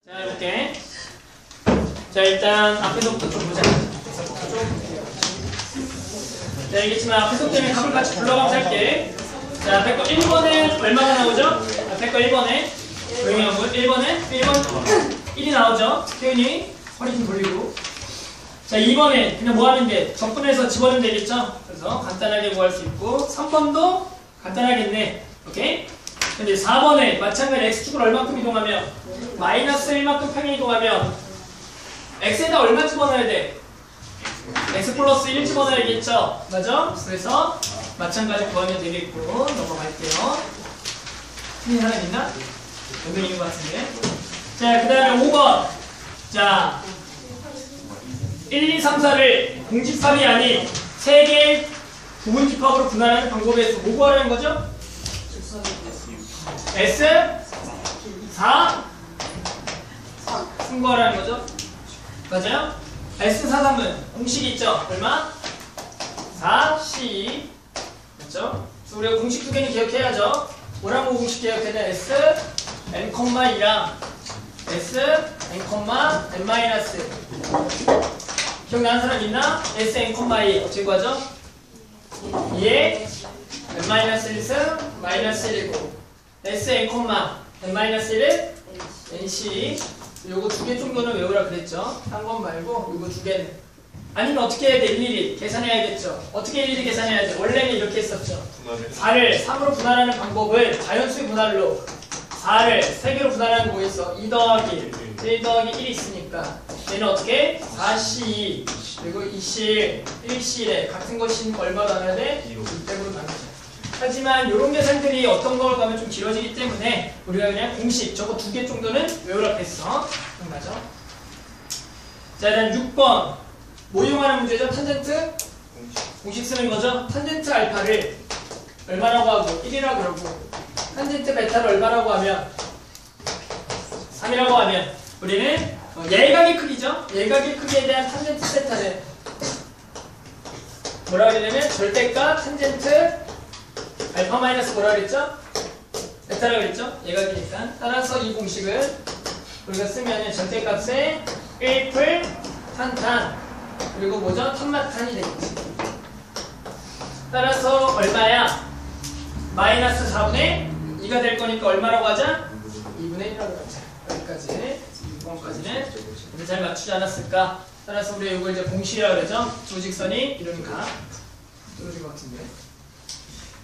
자, 이렇게. 자, 일단 앞에서부터 좀 보자. 자, 알겠지만 앞에서 때문에 값을 같이 불러가면서 할게. 자, 앞에 거 1번에 얼마가 나오죠? 앞에 거 1번에 조용히 하고 1번에 1이 나오죠? 태윤이 허리 좀 돌리고. 자, 2번에 그냥 뭐 하는 게 적분해서 집어넣으면 되겠죠? 그래서 간단하게 구할 수 있고 3번도 간단하겠네. 오케이? 근데 4번에 마찬가지 x축을 얼마큼 이동하면 마이너스 1만큼 평행 이동하면 x에다 얼마 집어넣어야 돼? x 플러스 1 집어넣어야겠죠? 맞아? 그래서 마찬가지 구하면 되겠고 넘어갈게요. 틀린 사람 있나? 여기 있는 것 같은데. 자, 그 다음에 5번. 자, 1, 2, 3, 4를 공집합이 아닌 3개의 부분집합으로 분할하는 방법에서 뭐 구하라는 거죠? S 4 3 구하라는 거죠? 맞아요? S 4 3은 공식이 있죠? 얼마? 4 C 맞죠? 그래서 우리가 공식 두 개는 기억해야죠? 뭐라고 공식 기억해야 돼? S n, 2랑 S n, n 마이너스 기억나는 사람 있나? S n, 2 어떻게 구하죠? 2에 n 마이너스 1승 마이너스 1이고 S n, n 마이너스 1은 nc 요거 두 개 정도는 외우라 그랬죠? 한 번 말고 요거 두 개는 아니면 어떻게 해야 돼? 일일이 계산해야겠죠? 어떻게 일일이 계산해야 돼? 원래는 이렇게 했었죠. 4를 3으로 분할하는 방법을 자연수의 분할로 4를 3개로 분할하는 거 뭐였어? 2 더하기 1 더하기 1이 있으니까 얘는 어떻게? 4C 그리고 2C 1C에 같은 것인 얼마로 나눠야 돼? 2팩으로 나누죠. 하지만 이런 계산들이 어떤 걸 가면 좀 길어지기 때문에 우리가 그냥 공식 저거 두 개 정도는 외우라고 했어. 맞아? 자, 일단 6번 뭐 이용하는 문제죠? 탄젠트 공식 쓰는 거죠? 탄젠트 알파를 얼마라고 하고 1이라고 그러고 탄젠트 베타를 얼마라고 하면 3이라고 하면 우리는 예각의 크기죠? 예각의 크기에 대한 탄젠트 세타를 뭐라고 해야 되냐면 절대값 탄젠트 알파 마이너스 뭐라 그랬죠? 베타라고 그랬죠? 예각이니까. 따라서 이 공식을 우리가 쓰면 절대값에 1풀 탄탄 그리고 뭐죠? 탄마탄이 되겠지. 따라서 얼마야? 마이너스 4분의 2가 될 거니까 얼마라고 하자? 2분의 1이라고 하자. 여기까지 6번까지는 우리 잘 맞추지 않았을까? 따라서 우리 이걸 이제 공식이라고 그러죠? 두 직선이 이러니까 떨어질 것 같은데.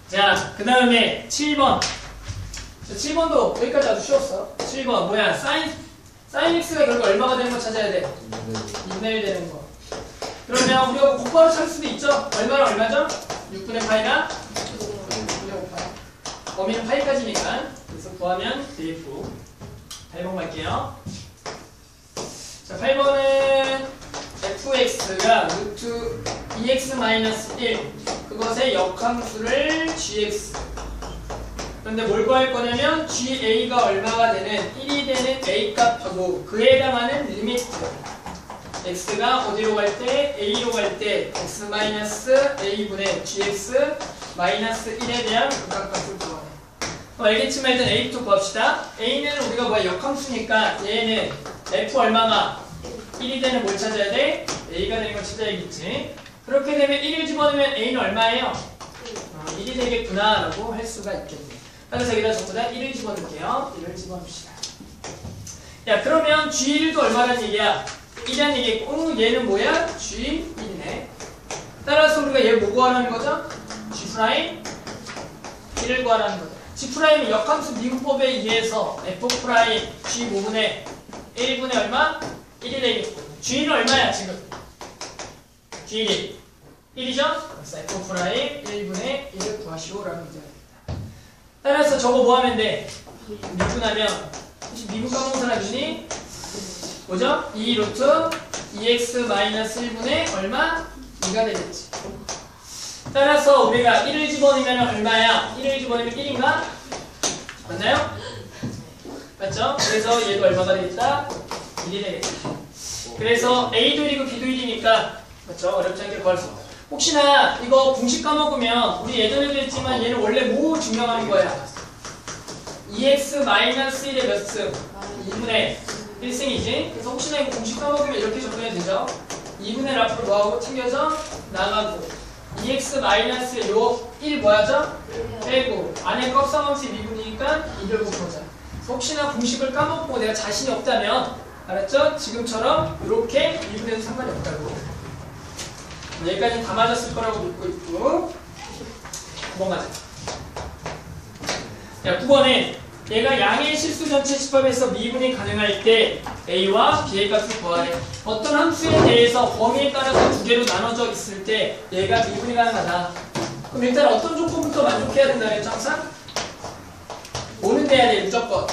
자, 그 다음에 7번. 자, 7번도 여기까지 아주 쉬웠어. 7번 뭐야? 사인 x가 결국 얼마가 되는 거 찾아야 돼? 2분의 1 되는 거. 그러면 우리가 곧바로 찾을 수도 있죠? 얼마랑 얼마죠? 6분의 파이랑 6분의 5파이. 범위는 파이까지니까. 그래서 구하면 되겠고. 8번 갈게요. 자, 8번은 fx가 루트 2x-1 그것의 역함수를 gx. 그런데 뭘 구할 거냐면 ga가 얼마가 되는 1이 되는 a 값하고 그에 해당하는 리미트 x가 어디로 갈 때? a로 갈 때 x-a분의 gx 마이너스 1에 대한 극각값을 구하네. 알겠지만 일단 a부터 구합시다. a는 우리가 뭐야? 역함수니까 얘는 f 얼마가 1이 되는 뭘 찾아야 돼? a가 되는 걸 찾아야겠지. 그렇게 되면 1을 집어넣으면 a는 얼마예요? 1이 되겠구나 라고 할 수가 있겠네. 따라서 여기다 전부 다 1을 집어넣을게요. 1을 집어넣읍시다. 야, 그러면 g1도 얼마라는 얘기야? 1이라는 얘기고 얘는 뭐야? g1이네. 따라서 우리가 얘 뭐 구하라는 거죠? g'1을 구하라는 거죠. g'은 역함수 미분법에 의해서 f'g5분의 1분의 얼마? 1이 되겠고 g는 얼마야 지금? g1이 1이죠? 그래서 f' 1분의 1을 구하시오라는 문제입니다. 따라서 저거 뭐 하면 돼? 미분하면 혹시 미분 까먹은 사람 있니? 뭐죠? 2 루트 2x-1분의 얼마? 2가 되겠지. 따라서 우리가 1을 집어넣으면 얼마야? 1을 집어넣으면 1인가? 맞나요? 맞죠? 그래서 얘도 얼마가 되겠다? 1이 되겠다. 그래서 A도 1이고 B도 1이니까 맞죠? 어렵지 않게 구할 수 있다. 혹시나 이거 공식 까먹으면 우리 예전에도 했지만 얘는 원래 뭐 증명하는 거야? 2x-1의 몇 승? 2분의 1승이지. 그래서 혹시나 이거 공식 까먹으면 이렇게 적용해도 되죠. 2분의 1 앞으로 뭐하고 챙겨져? 나가고 2x 마이너스 요 1 뭐하죠? 빼고 안에 껍상함수 미분이니까 2를 곱하자. 혹시나 공식을 까먹고 내가 자신이 없다면 알았죠? 지금처럼 이렇게 미분해도 상관이 없다고. 여기까지 다 맞았을 거라고 믿고 있고 9번 가자. 자, 9번에 얘가 양의 실수 전체 집합에서 미분이 가능할 때 a와 b의 값을 구하래. 어떤 함수에 대해서 범위에 따라서 두 개로 나눠져 있을 때 얘가 미분이 가능하다. 그럼 일단 어떤 조건부터 만족해야 된다 그랬죠? 항상? 뭐는 돼야 돼? 무조건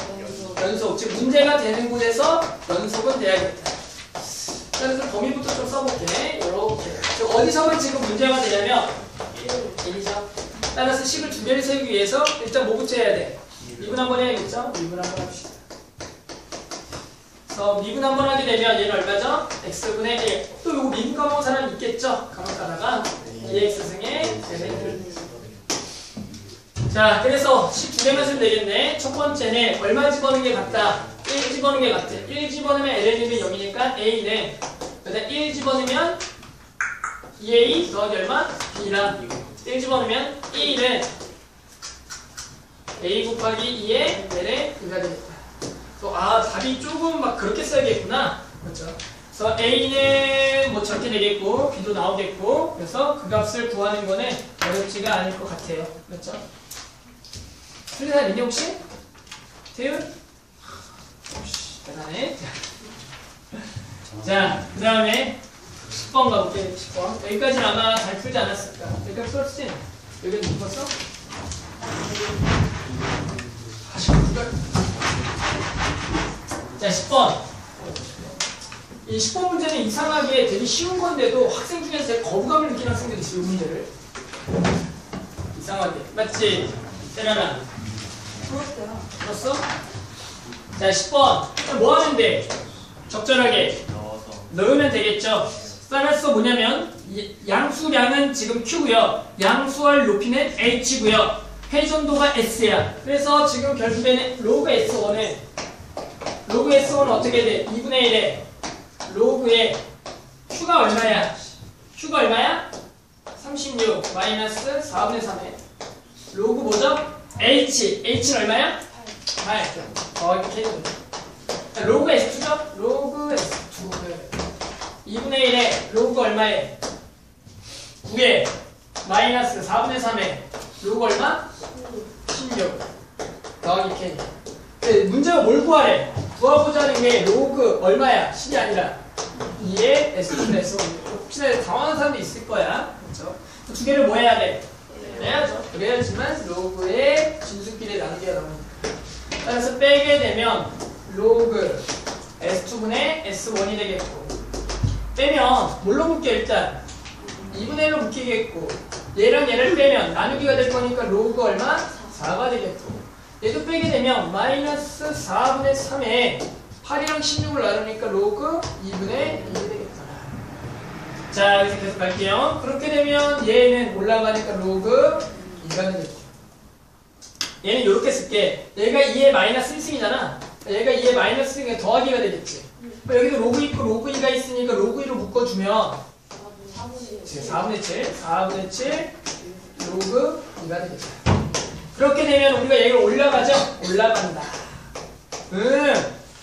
연속. 즉 문제가 되는 곳에서 연속은 돼야겠다. 그래서 범위부터 좀 써볼게. 이렇게. 어디서만 지금 문제가 되냐면 1이죠. 따라서 식을 두 개를 세우기 위해서 일단 뭐부터 해야 돼? 미분 한번 해야겠죠? 미분 한번 합시다. 그래서 미분 한번 하게 되면 얘는 얼마죠? x분의 1. 또 요거 미분 까먹은 사람 있겠죠? 가만가다가 2x승의 n을. 자, 그래서 식 두 개만 쓰면 되겠네. 첫 번째는 얼마 집어넣는 게 같다? 1 집어넣는 게 같아. 1 집어넣으면 ln이면 0이니까 a는 그다음 1 집어넣으면 2a 더하기 얼마? b라. 1 집어넣으면 1은 a 곱하기 2의 l의 2가 되겠다. 또 답이 조금 막 그렇게 써야겠구나. 그렇죠? 그래서 a는 뭐 저렇게 되겠고 b도 나오겠고 그래서 그 값을 구하는 거는 어렵지가 않을 것 같아요. 그렇죠? 틀린 사람 있니 혹시? 태윤? 대단해. 자, 그 다음에 10번 가볼게요. 10번. 여기까지는 아마 잘 풀지 않았을까? 여기까지 풀었지? 여기는 못 풀었어? 자, 10번. 이 10번 문제는 이상하게 되게 쉬운 건데도 학생 중에서 되게 거부감을 느끼는 학생들이 있어요, 이 문제를. 이상하게. 맞지? 세라나. 풀었어요. 풀었어? 자, 10번. 뭐 하면 돼? 적절하게 넣으면 되겠죠. 따라서 뭐냐면 양수량은 지금 Q고요. 양수할 높이는 H고요. 회전도가 S야. 그래서 지금 결국에는 로그 S1은 어떻게 돼? 2분의 1에 로그의 Q가 얼마야? Q가 얼마야? 36 마이너스 4분의 3에 로그 뭐죠? H는 얼마야? 8. 이렇게 해도 돼. 로그 S2죠? 로그 S2. 2분의 1에 로그 얼마에? 9에 마이너스 4분의 3에 로그 얼마? 16 더하기 K. 문제가 뭘 구하래? 구하고자 하는 게 로그 얼마야? 10이 아니라 2에 S2는 S1. 혹시나 당황하는 사람도 있을 거야. 그렇죠? 두 개를 뭐 해야 돼? 해야죠. 그래야지만 로그의 진수끼리 나누기가 나옵니다. 따라서 빼게 되면 로그 S2분의 S1이 되겠고 빼면 뭘로 묶여 일단 2분의 1로 묶이겠고 얘랑 얘를 빼면 나누기가 될 거니까 로그 얼마? 4가 되겠고 얘도 빼게 되면 마이너스 4분의 3에 8이랑 16을 나누니까 로그 2분의 1이 되겠다. 자 여기서 계속 갈게요. 그렇게 되면 얘는 올라가니까 로그 2가 되겠고 얘는 이렇게 쓸게. 얘가 2의 마이너스 1승이잖아. 얘가 2의 마이너스 1승에 더하기가 되겠지. 여기도 로그 있고 로그 2가 있으니까 로그 2로 묶어주면 4분의 7 로그 2가 되겠죠. 그렇게 되면 우리가 얘를 올라가죠? 올라간다.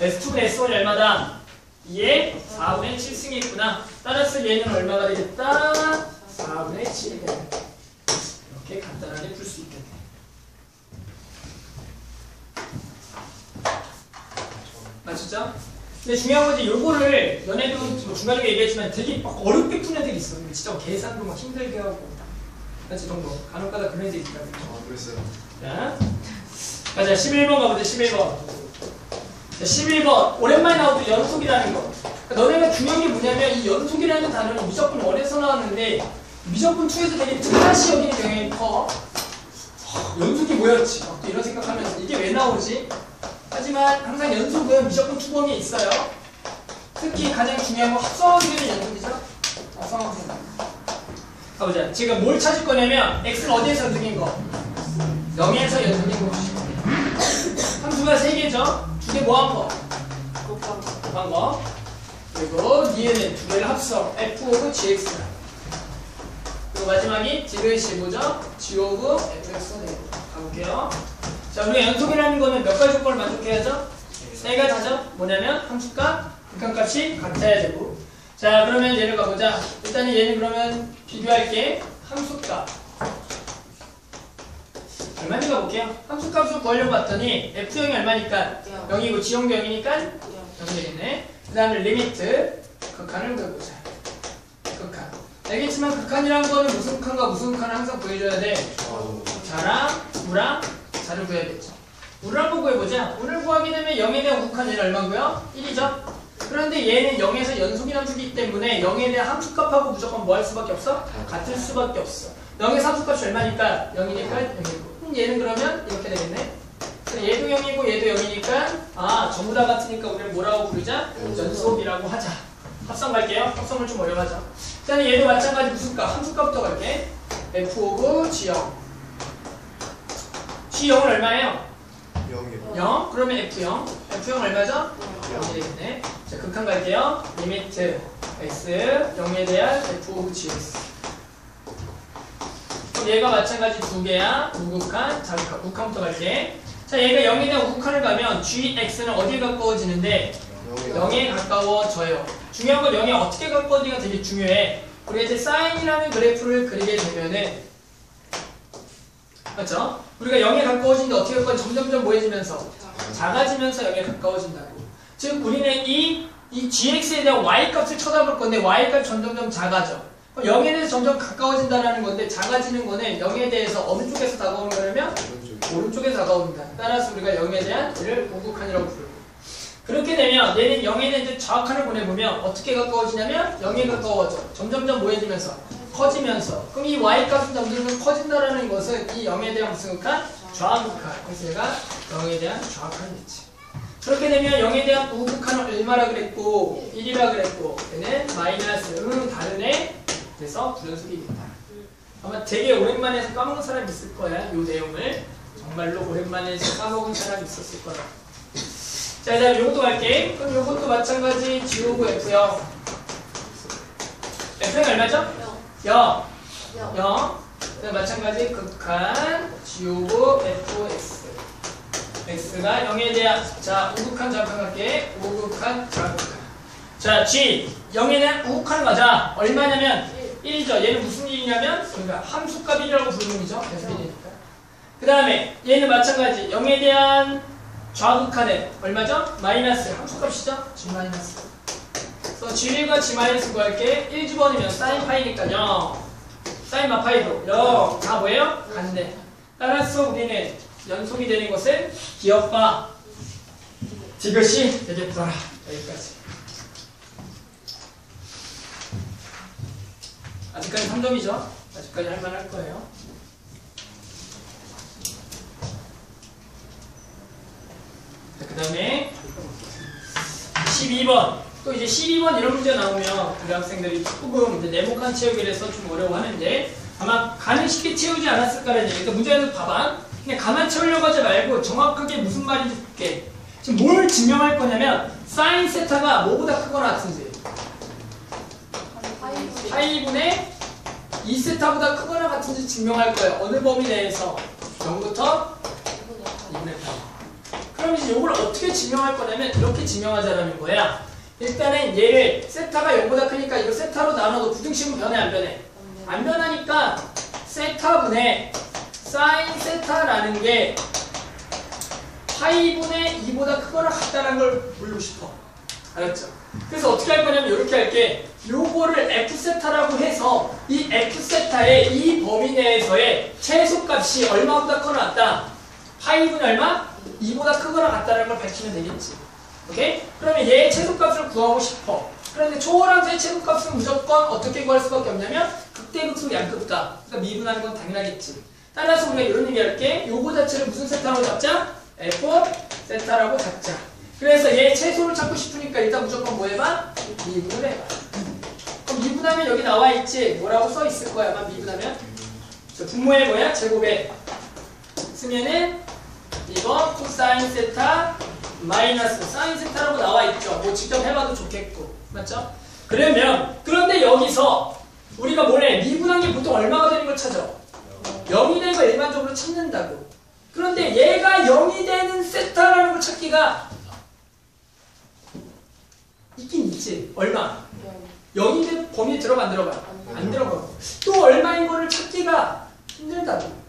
S2분의 S1이 얼마다? 2의 4분의 7승이 있구나. 따라서 얘는 얼마가 되겠다? 4분의 7이 되겠다. 이렇게 간단하게 풀 수 있겠네. 맞췄죠? 근데 중요한 건지 요거를 연애도 뭐 중간에 얘기했지만 되게 막 어렵게 푸는 애들이 있어. 진짜 계산도 막 힘들게 하고. 그렇지 정도. 간혹가다 그런 애들이 있다. 그랬어요. 자, 가자. 11번 가보자. 11번. 자, 11번. 오랜만에 나오던 연속이라는 거. 그러니까 너네가 중요한 게 뭐냐면 이 연속이라는 단어는 무조건 1에서 나왔는데 무조건 2에서 되게 특이하시 여기는 경향이 커. 연속이 뭐였지? 또 이런 생각하면서 이게 왜 나오지? 하지만 항상 연속은 무조건 투범이 있어요. 특히 가장 중요한 건 합성하게 되는 연속이죠. 합성하게. 가보자. 지금 뭘 찾을 거냐면 x는 어디에서 연속인 거? 0에서 연속인 거. 함수가 3개죠. 두 개 뭐 한 거? 답한 거. 그리고 니은은 두 개를 합성 f 오브 gx. 그리고 마지막이 디귿이 뭐죠? g 오브 fx가 되겠다. 가볼게요. 자, 우리가 연속이라는 거는 몇 가지 조건을 만족해야죠? 세 가지죠? 뭐냐면 함수값, 극한값이 같아야 되고. 자, 그러면 얘를 가보자. 일단은 얘는 그러면 비교할게. 함수값 얼마인지 가볼게요. 함수값을 구하려고 봤더니 F0이 얼마니까 0이고 G형도 0이니까 0이 되겠네. 그 다음에 리미트 극한을 구해보자. 극한. 알겠지만 극한이라는 거는 무슨 극한과 무슨 극한을 항상 구해줘야 돼. 자랑, 우랑, 자를 구해야겠죠. 우를 한번 구해보자. 우를 구하게 되면 0에 대한 우극한 얘는 얼마고요? 1이죠. 그런데 얘는 0에서 연속이 함수이기 때문에 0에 대한 함수값하고 무조건 뭐 할 수밖에 없어? 같을 수밖에 없어. 0에서 함수값이 얼마니까? 0이니까 0이고. 얘는 그러면 이렇게 되겠네. 얘도 0이고 얘도 0이니까 전부 다 같으니까 우리는 뭐라고 부르자? 연속이라고 하자. 합성 갈게요. 합성을 좀 어려워하자. 일단은 얘도 마찬가지 무슨 값? 함수값부터 갈게. f 오브 g0. g0은 얼마예요? 0. 그러면 f0. f0 얼마죠? 0이 되겠네. 자, 극한 갈게요. 리미트 x 0에 대한 f 오브 gx. 그럼 얘가 마찬가지 두 개야. 우극한, 자극한. 우극한부터 갈게. 자, 얘가 0에 대한 우극한을 가면 gx는 어디에 가까워지는데? 0에 가까워져요. 중요한 건 0에 어떻게 가까워지기가 되게 중요해. 우리가 이제 사인이라는 그래프를 그리게 되면은, 맞죠? 우리가 0에 가까워지는데 어떻게 가까워? 점점점 뭐해지면서? 작아지면서 0에 가까워진다고. 즉 우리는 이 gx에 대한 y값을 쳐다볼 건데 y값이 점점점 작아져. 그럼 0에 대해서 점점 가까워진다는 건데 작아지는 거는 0에 대해서 어느 쪽에서 다가오는 거냐면 오른쪽에서 다가옵니다. 따라서 우리가 0에 대한 얘를 우극한이라고 부르고. 그렇게 되면 얘는 0에 대한 이제 좌극한을 보내보면 어떻게 가까워지냐면 0에 가까워져. 점점점 뭐해지면서 커지면서. 그럼 이 y값은 점점 커진다라는 것은 이 0에 대한 무슨 극한? 좌극한. 그래서 얘가 0에 대한 좌극한이겠지. 그렇게 되면 0에 대한 우극한은 얼마라 그랬고 1이라 그랬고 얘는 마이너스 다르네. 그래서 불연속이겠다. 아마 되게 오랜만에 해서 까먹은 사람이 있을 거야. 이 내용을 정말로 오랜만에 해서 까먹은 사람이 있었을 거야. 자, 다음 요것도 갈게. 그럼 요것도 마찬가지 g 오브 f0. f는 얼마죠? 0. 0. 마찬가지 극한 g 오브 fx. x가 0에 대한, 자, 우극한 자극한 갈게. 우극한 자극한. 자, g 0에 대한 우극한 가자. 얼마냐면 1이죠. 얘는 무슨 일이냐면 그러니까 함수값 1이라고 부르는 거죠. 계속 1이니까. 그 다음에 얘는 마찬가지 0에 대한 좌극한은 얼마죠? 마이너스 함수값이죠? g 마이너스. 그래서 g과 g 마이너스 구할게. 1 집어넣으면 사인 파이니까 0. 사인 마파이도 0. 다 뭐예요? 같네. 따라서 우리는 연속이 되는 것은 기억과 디귿이 되겠더라. 여기까지. 아직까지 3점이죠? 아직까지 할만할 거예요. 그 다음에 12번. 또 이제 12번 이런 문제 나오면 우리 학생들이 조금 이제 네모칸 채우기라서 좀 어려워하는데 아마 간을 쉽게 채우지 않았을까라는 얘기. 그러니까 문제에서 봐봐. 그냥 가만 채우려고 하지 말고 정확하게 무슨 말인지 볼게. 지금 뭘 증명할 거냐면 사인 세타가 뭐보다 크거나 같은지. 파이분의 2세타보다 크거나 같은지 증명할 거예요. 어느 범위 내에서 0부터 2분의 8. 그럼 이제 이걸 어떻게 증명할 거냐면 이렇게 증명하자라는 거야. 일단은 얘를 세타가 0보다 크니까 이거 세타로 나눠도 부등식은 변해 안 변해? 안 변하니까 세타분의 사인 세타라는 게 파이분의 2보다 크거나 같다는 걸 보이고 싶어. 알았죠? 그래서 어떻게 할 거냐면 이렇게 할게. 요거를 F세타라고 해서 이 F세타의 이 범위 내에서의 최소값이 얼마보다 크거나 같다? 파이분의 얼마? 2보다 크거나 같다는 걸 밝히면 되겠지. 오케이? 그러면 얘의 최소값을 구하고 싶어. 그런데 초월함수의 최소값은 무조건 어떻게 구할 수밖에 없냐면 극대극소 양극다. 그러니까 미분하는 건 당연하겠지. 따라서 우리가 이런 얘기 할게. 요거 자체를 무슨 세타라고 잡자? F 세타라고 잡자. 그래서 얘 최소를 찾고 싶으니까 일단 무조건 뭐 해봐? 미분을 해봐. 그럼 미분하면 여기 나와 있지? 뭐라고 써 있을 거야, 아마 미분하면? 분모의 뭐야? 제곱에 쓰면은 이거 코사인 세타 마이너스 사인 세타라고 나와 있죠. 뭐 직접 해봐도 좋겠고. 맞죠? 그러면 그런데 여기서 우리가 뭐래? 미분한 게 보통 얼마가 되는 걸 찾아? 0이 되는 걸 일반적으로 찾는다고. 그런데 얘가 0이 되는 세타라는 걸 찾기가 있긴 있지. 얼마? 0이 되는 범위에 들어가 안 들어가? 안 들어가. 또 얼마인 거를 찾기가 힘들다고.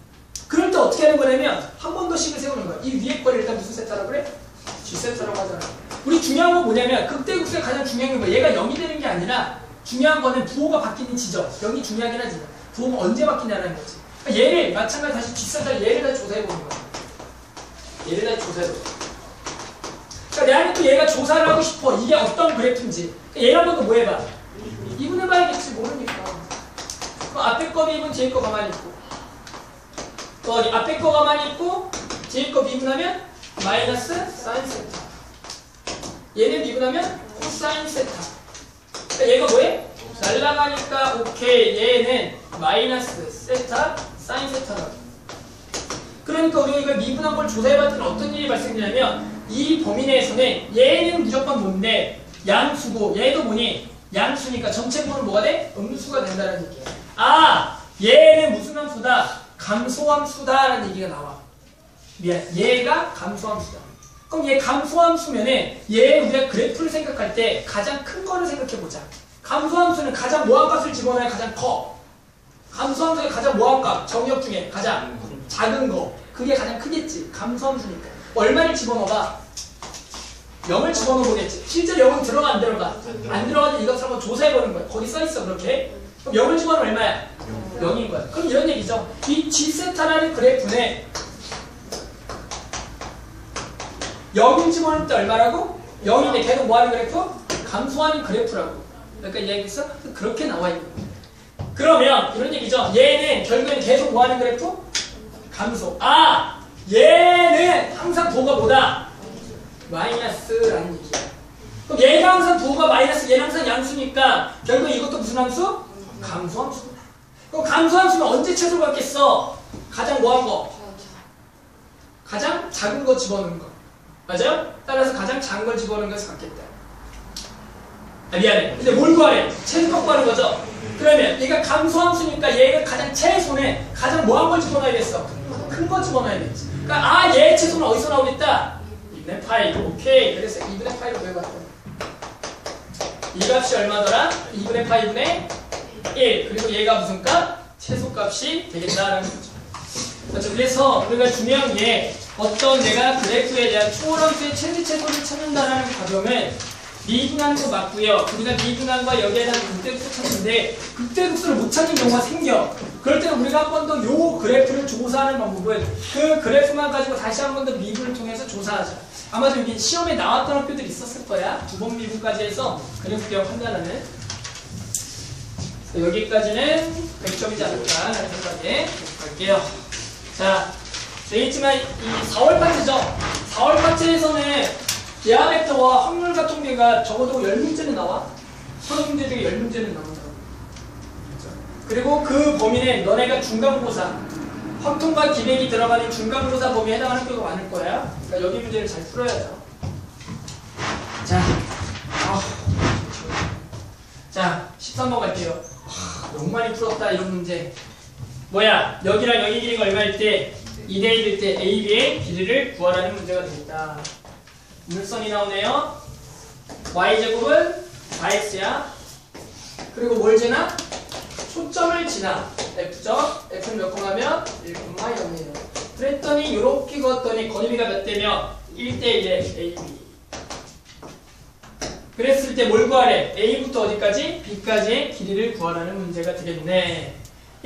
그럴 때 어떻게 하는 거냐면 한 번 더 식을 세우는 거야. 이 위에 거를 일단 무슨 세타라고 그래? G세타라고 하잖아. 우리 중요한 건 뭐냐면 극대극소의 가장 중요한 게 뭐야? 얘가 0이 되는 게 아니라 중요한 거는 부호가 바뀌는 지점. 0이 중요하긴 하지만 부호가 언제 바뀌냐는 거지. 그러니까 얘를 마찬가지 다시 G세타를 얘를 다시 조사해보는 거야. 얘를 다시 조사해보는 거야. 그러니까 내가 또 얘가 조사를 하고 싶어. 이게 어떤 그래프인지. 그러니까 얘를 한 번 더 뭐 해봐? 이분해봐야겠지. 모르니까. 그럼 앞에 거 미분 뒤에 거 가만히 있고 또 어디 앞에 거 가만히 있고 뒤에 거 미분하면 마이너스 사인 세타. 얘는 미분하면 코사인 세타. 그러니까 얘가 뭐해? 날라가니까 오케이. 얘는 마이너스 세타 사인 세타라고. 그러니까 우리가 이걸 미분한 걸 조사해봤더니 어떤 일이 발생되냐면 이 범위 내에서는 얘는 무조건 뭔데 양수고 얘도 뭐니? 양수니까 전체 부호는 뭐가 돼? 음수가 된다는 얘기야. 아! 얘는 무슨 함수다? 감소함수다라는 얘기가 나와. 미안. 얘가 감소함수다. 그럼 얘 감소함수면은 얘 우리가 그래프를 생각할 때 가장 큰 거를 생각해보자. 감소함수는 가장 뭐한 값을 집어넣어야 가장 커. 감소함수의 가장 뭐한 값? 정역 중에 가장 작은 거. 그게 가장 크겠지. 감소함수니까. 얼마를 집어넣어봐? 0을 집어넣어보겠지. 실제로 0은 들어가 안 들어가? 안 들어가는데 이것을 한번 조사해보는 거야. 거기 써있어 그렇게. 그럼 0을 집어넣으면 얼마야? 0인 거야. 그럼 이런 얘기죠. 이 G세타라는 그래프는 0을 집어넣을 때 얼마라고? 0인데 계속 뭐하는 그래프? 감소하는 그래프라고. 그러니까 여기서 그렇게 나와 있는 거야. 그러면 이런 얘기죠. 얘는 결국엔 계속 뭐하는 그래프? 감소. 아! 얘는 항상 부호가 뭐다? 마이너스라는 얘기야. 그럼 얘가 항상 부호가 마이너스, 얘는 항상 양수니까 결국 이것도 무슨 함수? 감소함수다. 그럼 감소함수는 언제 최소 갖겠어? 가장 뭐한 거? 가장 작은 거 집어넣는 거. 맞아요? 따라서 가장 작은 걸 집어넣는 것을 갖겠다. 아, 미안해. 근데 뭘 구하래? 최소값 구하는 거죠? 그러면 얘가 감소함수니까 얘가 가장 최소는 가장 뭐한 걸 집어넣어야겠어? 큰 거 집어넣어야겠지. 그러니까 아, 얘의 최소는 어디서 나오겠다? 2분의 파이. 오케이. 그래서 2분의 파이로 구해봤다. 이 값이 얼마더라? 2분의 파이분의 1. 그리고 얘가 무슨 값? 최소값이 되겠다라는 거죠. 그렇죠. 그래서 우리가 중요한 게 어떤 내가 그래프에 대한 초월함수의 최대최소를 찾는다라는 과정은 미분하는 거 맞고요. 우리가 미분한과 여기에 대한 극대극소 찾는데 극대극소를 못 찾는 경우가 생겨. 그럴 때는 우리가 한 번 더 요 그래프를 조사하는 방법은 그 그래프만 가지고 다시 한 번 더 미분을 통해서 조사하자. 아마도 여기 시험에 나왔던 학교들이 있었을 거야. 2번 미분까지 해서 그래프 기억 판단하는. 여기까지는 100점이지 않을까 라는 생각에 갈게요. 자, 되겠지만 이 4월 파트죠. 4월 파트에서는 대화 벡터와 확률과 통계가 적어도 10문제는 나와. 서너 문제 중에 10문제는 나온다고. 그리고 그 범위는 너네가 중간고사, 확통과 기백이 들어가는 중간고사 범위에 해당하는 학교가 많을 거야. 그러니까 여기 문제를 잘 풀어야죠. 자, 13번 갈게요. 너무 많이 풀었다 이런 문제. 뭐야? 여기랑 여기 길이가 얼마일 때? 2대1일 때 AB의 길이를 구하라는 문제가 되겠다. 물선이 나오네요. y제곱은 4x야. 그리고 뭘 지나? 초점을 지나. f죠? f는 몇 콤마면 1,0이에요. 그랬더니 요렇게 그었더니 거리비가 몇 대면 1대1에 AB. 그랬을 때 뭘 구하래? A부터 어디까지? B까지의 길이를 구하라는 문제가 되겠네.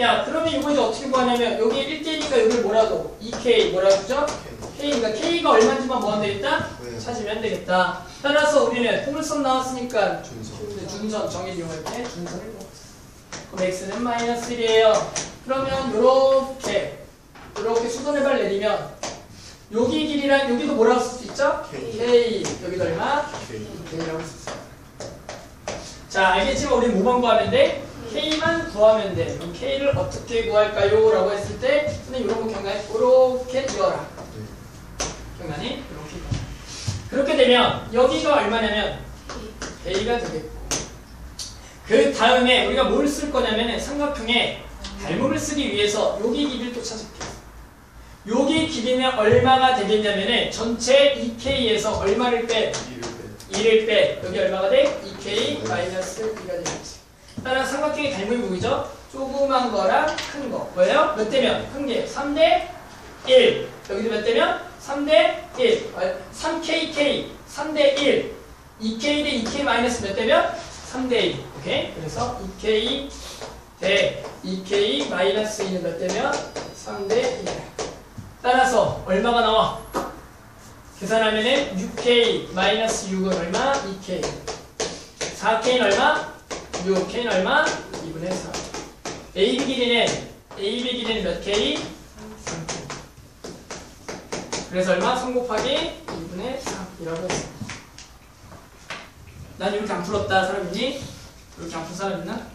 야, 그러면 이거 이제 어떻게 구하냐면 여기 1대1이니까 여기를 뭐라고? 2K 뭐라고 했죠? K니까 K가 얼마인지만 뭐 하면 되겠다? 찾으면 되겠다. 따라서 우리는 포물선 나왔으니까 준선 정의 이용할 때 준선을 뽑았어. 그럼 X는 마이너스 1이에요. 그러면 요렇게 수선의 발 내리면 여기 길이랑 여기도 뭐라고 쓸 수 있죠? K. 여기도 얼마? K라고 쓸 수 있어요. 자, 알겠지만 우리 뭐만 구하면 돼? K만 구하면 돼. 그럼 K를 어떻게 구할까요? 라고 했을 때 선생님 이런 거 경간에 이렇게 이어라. 경간이 이렇게 이어라. 그렇게 되면 여기가 얼마냐면 A가 되겠고 그 다음에 우리가 뭘 쓸 거냐면 삼각형에 닮음을 쓰기 위해서 여기 길이를 또 찾을게요. 여기 길이는 얼마가 되겠냐면 전체 2K에서 얼마를 빼? 2를 빼. 여기 얼마가 돼? 2K 마이너스 2가 되겠지. 따라서 삼각형의 닮음이 뭐죠? 조그만 거랑 큰 거. 뭐예요? 몇 대면? 큰 게 3대 1. 여기도 몇 대면? 3대 1. 3KK 3대 1. 2K 대 2K 마이너스 몇 대면? 3대 1. 오케이? 그래서 2K 대 2K 마이너스 2는 몇 대면? 3대 1. 따라서 얼마가 나와? 계산하면은 6K 마이너스 6은 얼마? 2K. 4K는 얼마? 6K는 얼마? 2분의 4. AB 길이는 몇 K? 3K. 그래서 얼마? 3 곱하기 2분의 3이라고 했어. 난 이렇게 안 풀었다 사람 있니? 이렇게 안 푼 사람 있나?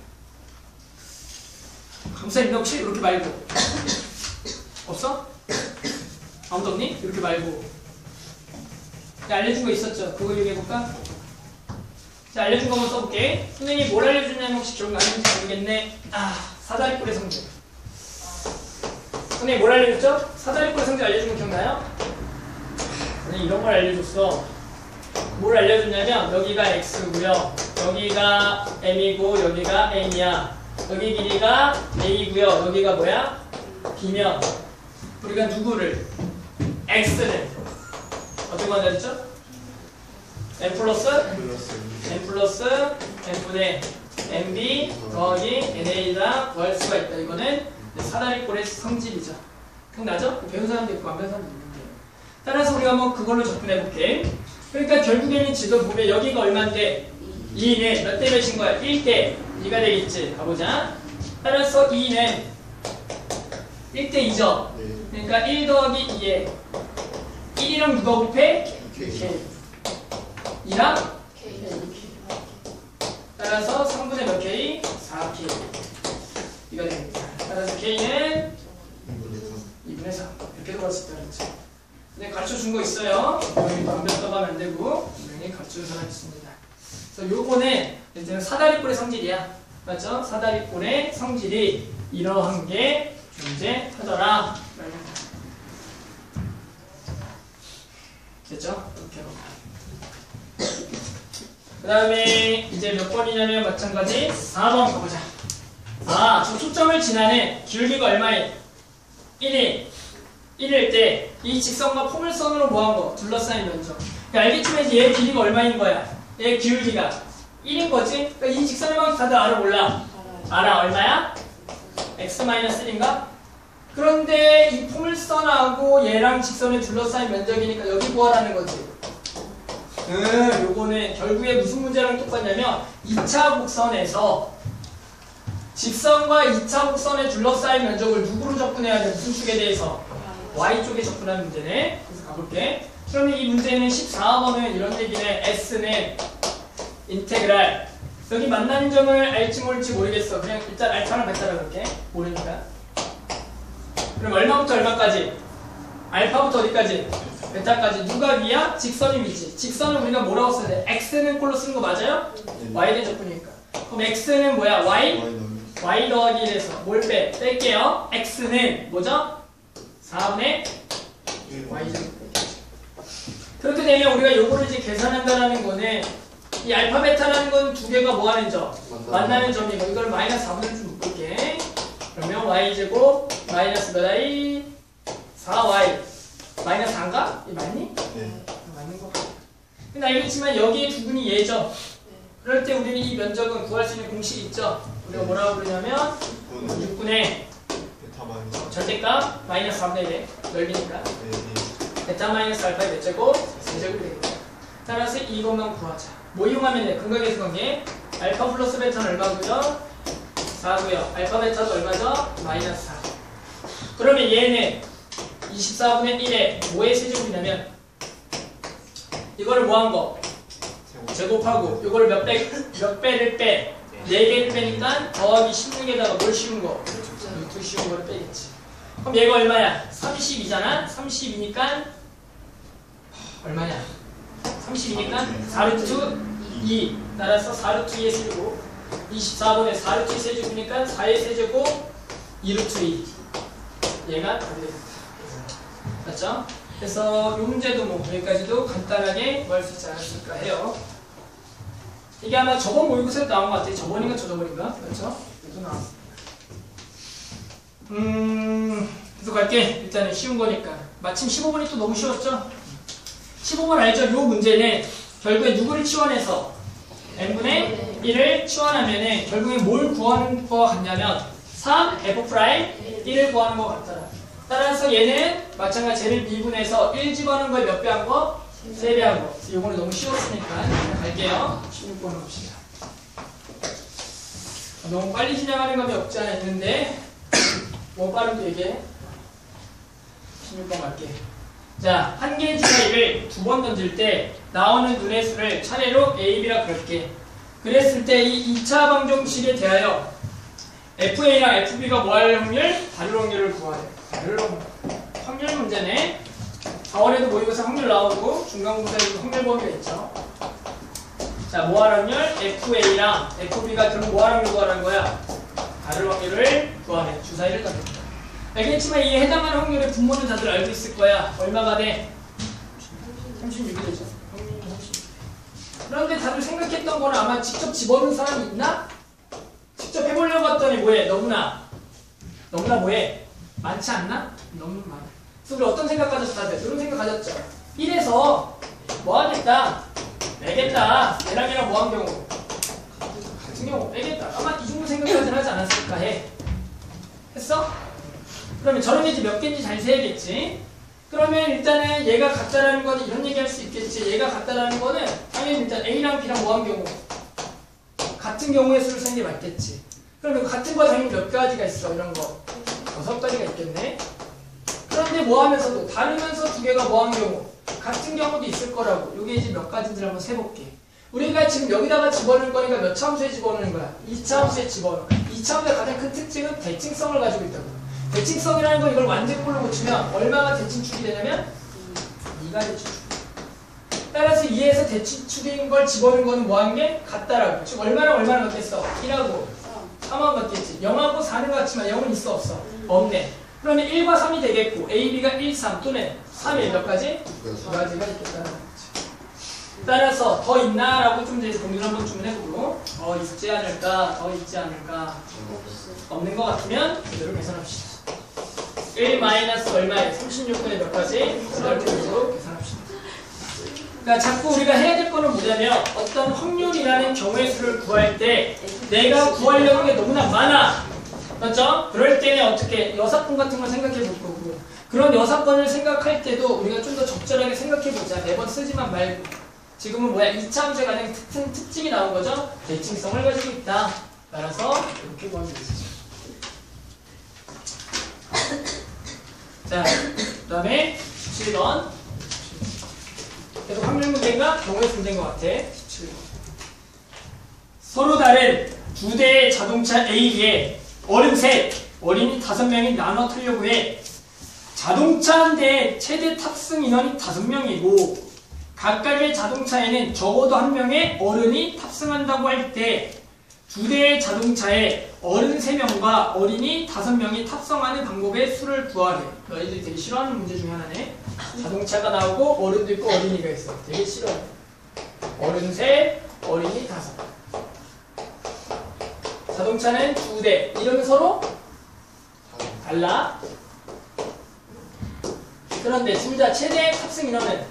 강사님 너 혹시 이렇게 말고 없어? 아무도 없니? 이렇게 말고 자, 알려준 거 있었죠? 그거 얘기해볼까? 자, 알려준 거 한번 써볼게. 선생님이 뭘 알려줬냐면 혹시 기억나는지 모르겠네. 사다리꼴의 성질. 선생님 뭘 알려줬죠? 사다리꼴의 성질 알려준 거 기억나요? 선생님 이런 걸 알려줬어. 뭘 알려줬냐면 여기가 x고요, 여기가 m이고 여기가 n이야. 여기 길이가 a고요, 여기가 뭐야? b면 우리가 누구를? x는 어떻게 만들었죠? n 플러스 n분의 nb 더하기 na다 구할 수가 있다. 이거는 사다리꼴의 성질이죠. 기억나죠? 배운 사람도 있고 안 배운 사람도 있는데. 따라서 우리가 한번 그걸로 접근해볼게. 그러니까 결국에는 지금 보면 여기가 얼마인데 2는 몇 대 몇인 거야? 1대 2가 되겠지. 가보자. 따라서 2는 1대 2죠. 그러니까 1 더하기 2에 1이랑 누가 곱해? K. 2랑 K. 따라서 3분의 몇 K? 4K. 이가 됩니다. 따라서 K는 2분의 3. 이렇게 구할 수 있다 그랬죠. 근데 가르쳐 준 거 있어요. 여기 안 배웠다고 하면 안 되고 분명히 가르쳐 준 사람 있습니다. 그래서 요거는 이제 사다리꼴의 성질이야. 맞죠? 사다리꼴의 성질이 이러한 게 존재하더라. 됐죠? 이렇게 해볼게요. 그 다음에 이제 몇 번이냐면 마찬가지 4번 가보자. 저 초점을 지나는 기울기가 얼마에? 1일 때 이 직선과 포물선으로 뭐한 거? 둘러싸인 면적. 그러니까 알겠지만 얘 길이가 얼마인 거야? 얘 기울기가 1인 거지? 그러니까 이 직선의 방식 다들 알아 몰라? 알아. 얼마야? x-1인가? 그런데 이 포물선하고 얘랑 직선에 둘러싸인 면적이니까 여기 구하라는 거지. 요거는 결국에 무슨 문제랑 똑같냐면 2차 곡선에서 직선과 2차 곡선에 둘러싸인 면적을 누구로 접근해야 돼? 무슨 축에 대해서? Y쪽에 접근하는 문제네. 그래서 가볼게. 그러면 이 문제는 14번은 이런 얘기네. S는 인테그랄. 여기 만나는 점을 알지 모를지 모르겠어. 그냥 일단 알파랑 베타라 그럴게. 모르니까. 그럼 얼마부터 얼마까지? 알파부터 어디까지? 베타까지. 누가 위야? 직선이 위지. 직선을 우리가 뭐라고 써야 돼? X는 꼴로 쓰는 거 맞아요? Y는 접근이니까. 그럼 X는 뭐야? Y 더하기 1에서 뭘 빼? 뺄게요. X는 뭐죠? 4분의 Y제곱 빼겠지. 그렇게 되면 우리가 요거를 이제 계산한다라는 거는 이 알파 베타라는 건 두 개가 뭐 하는 점? 만나는 점이고 이걸 마이너스 4분의 좀 묶을게. 그러면 Y제곱 마이너스 몇 I? 4Y 마이너스 4인가? 이 맞니? 네. 맞는 거 같아. 근데 알겠지만 여기에 두 분이 얘죠. 그럴 때 우리는 이 면적은 구할 수 있는 공식이 있죠. 우리가 뭐라고 부르냐면 6분의 절대값 마이너스 4분의 1 넓이니까 베타 마이너스 알파의 몇 제곱? 3제곱이 되겠다. 따라서 이것만 구하자. 뭐 이용하면 돼? 근각계수 관계. 알파 플러스 베타는 얼마고요? 4고요. 알파 베타도 얼마죠? 마이너스 4. 그러면 얘는 24분의 1에 뭐의 세제곱이냐면 이거를 뭐 한 거? 제곱하고 이걸 몇 배를 빼? 4개를 빼니까 더하기 16에다가 뭘 씌운 거? 루트 씌운 거를 빼겠지. 그럼 얘가 얼마야? 32잖아? 32니까 얼마냐? 32니까 4루트 2 따라서 4루트 2의 세제곱 24번에 4루트 2 세제곱이니까 4의 세제곱 2루트 2 얘가 답이 되겠다. 맞죠? 그래서 이 문제도 뭐 여기까지도 간단하게 뭐 할 수 있지 않았을까 해요. 이게 아마 저번 모의고사에 나온 것 같아요. 저번인가 저저번인가? 그렇죠? 그래서 나왔습니다. 계속 갈게. 일단은 쉬운 거니까. 마침 15번이 또 너무 쉬웠죠? 15번 알죠? 이 문제는 결국에 누구를 치환해서 n분의 1을 치환하면은 결국에 뭘 구하는 거와 같냐면 3 f'1을 구하는 것 같더라. 따라서 얘는 마찬가지 쟤를 미분해서 1 집어넣은 걸 몇 배 한 거? 3배 한 거. 이거는 너무 쉬웠으니까 그냥 갈게요. 16번을 봅시다. 너무 빨리 진행하는 감이 없지 않아 있는데 뭐 빠르게 얘기해. 16번 갈게. 자, 한 개의 지가이를 두 번 던질 때 나오는 눈의 수를 차례로 A, B라 그럴게. 그랬을 때 이 2차 방정식에 대하여 FA랑 FB가 뭐 할 확률? 다룰 확률을 구하래. 다룰 확률 문제네. 4월에도 모의고사 확률 나오고 중간고사에도 확률 범위가 있죠. 자, 뭐 할 확률? FA랑 FB가 그럼 뭐 할 확률 구하라는 거야? 다룰 확률을 구하래. 주사위를 던진다. 알겠지만 이에 해당하는 확률의 분모는 다들 알고 있을 거야. 얼마가 돼? 36이 되죠. 확률이 36. 그런데 다들 생각했던 거는 아마 직접 집어넣은 사람이 있나? 직접 해보려고 했더니 뭐해? 너무나 뭐해? 많지 않나? 너무 많아. 그래서 우리 어떤 생각 가졌어 다들? 이런 생각 가졌죠? 1에서 뭐 하겠다? 내겠다. 얘랑 뭐 한 경우? 같은 경우 빼겠다. 아마 이 정도 생각까지는 하지 않았을까 해. 했어? 그러면 저런 애지 몇 개인지 잘 세야겠지? 그러면 일단은 얘가 같다라는 거는 이런 얘기 할 수 있겠지. 얘가 같다라는 거는 당연히 일단 A랑 B랑 뭐 한 경우? 같은 경우의 수를 쓰는 게 맞겠지. 그러면 같은 거 당연히 몇 가지가 있어. 이런 거 6가지가 있겠네. 그런데 뭐 하면서도 다르면서 두 개가 뭐 한 경우? 같은 경우도 있을 거라고. 요게 이제 몇 가지인지 한번 세볼게. 우리가 지금 여기다가 집어넣을 거니까 몇 차 함수에 집어넣는 거야? 2차 함수에 집어넣어. 2차 함수의 가장 큰 특징은 대칭성을 가지고 있다고. 대칭성이라는 건 이걸 완제꼴로 고치면 얼마가 대칭축이 되냐면 2가 대칭축. 따라서 2에서 대칭축인 걸 집어넣은 거는 뭐 하는 게 같다라고. 즉 얼마나 같겠어? 1하고 3하고 같겠지. 0하고 4는 같지만 0은 있어 없어? 없네. 그러면 1과 3이 되겠고 A, B가 1, 3 또는 3, 1 몇 가지? 2가지가 있겠다는 거지. 따라서 더 있나? 라고 좀 이제 공유를 한번 주문해보고 있지 않을까? 더 있지 않을까? 없는 것 같으면 그대로 계산합시다. 1 마이너스 얼마에? 36분의 몇 가지? 8개로 계산합시다. 그러니까 자꾸 우리가 해야 될 거는 뭐냐면 어떤 확률이라는 경우의 수를 구할 때 내가 구하려고 하는 게 너무나 많아. 맞죠? 그럴 때는 어떻게 여사건 같은 걸 생각해 볼 거고 그런 여사건을 생각할 때도 우리가 좀 더 적절하게 생각해 보자. 매번 쓰지만 말고. 지금은 뭐야? 2차 함수의 가장 특징이 나온 거죠? 대칭성을 가지고 있다. 따라서 이렇게 구하면 되죠. 자, 그 다음에 17번. 계속 확률 문제인가? 경우의 수 문제인 것 같아. 17번. 서로 다른 두 대의 자동차 A에 어른 셋, 어린이 5명이 나눠 타려고 해. 자동차 한 대에 최대 탑승 인원이 5명이고 각각의 자동차에는 적어도 한 명의 어른이 탑승한다고 할 때 두 대의 자동차에 어른 3명과 어린이 5명이 탑승하는 방법의 수를 구하래. 너희들이 되게 싫어하는 문제 중에 하나네. 자동차가 나오고 어른도 있고 어린이가 있어. 되게 싫어해. 어른 3, 어린이 5. 자동차는 2대. 이러면 서로 달라. 그런데 둘 다 최대 탑승 인원은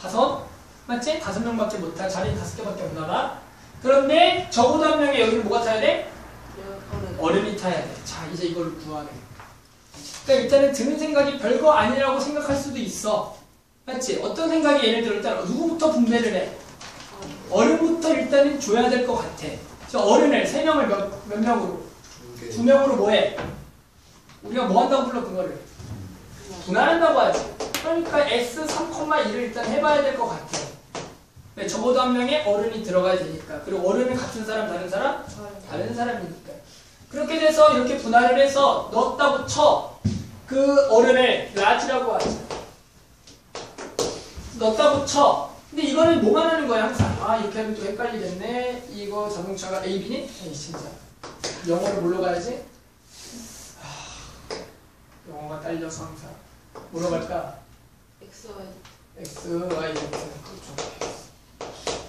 5? 맞지? 5명밖에 못하. 자리는 5개밖에 없나 봐. 그런데 적어도 한 명의 여기는 뭐가 타야 돼? 어른이 타야 돼. 자, 이제 이걸 구하래. 그러니까 일단은 드는 생각이 별거 아니라고 생각할 수도 있어. 맞지? 어떤 생각이 예를 들어 일단 누구부터 분배를 해? 어른부터 일단은 줘야 될 것 같아. 저 어른을 3명을 몇 명으로? 2명으로 뭐 해? 우리가 뭐 한다고 불러 그거를? 분할한다고 하지. 그러니까 S3,1을 일단 해봐야 될 것 같아. 네, 적어도 한 명의 어른이 들어가야 되니까. 그리고 어른은 같은 사람, 다른 사람? 다른 사람이니까. 그렇게 돼서 이렇게 분할을 해서 넣었다고 쳐. 그 어른을 라지라고 하지. 넣었다고 쳐. 근데 이거는 뭐만 하는 거야 항상. 아 이렇게 하면 또 헷갈리겠네. 이거 자동차가 A, B니? 에이 진짜. 영어를 뭘로 가야지? 영어가 딸려서 항상. 뭐로 갈까? X, Y. X, Y, Z. 그렇죠.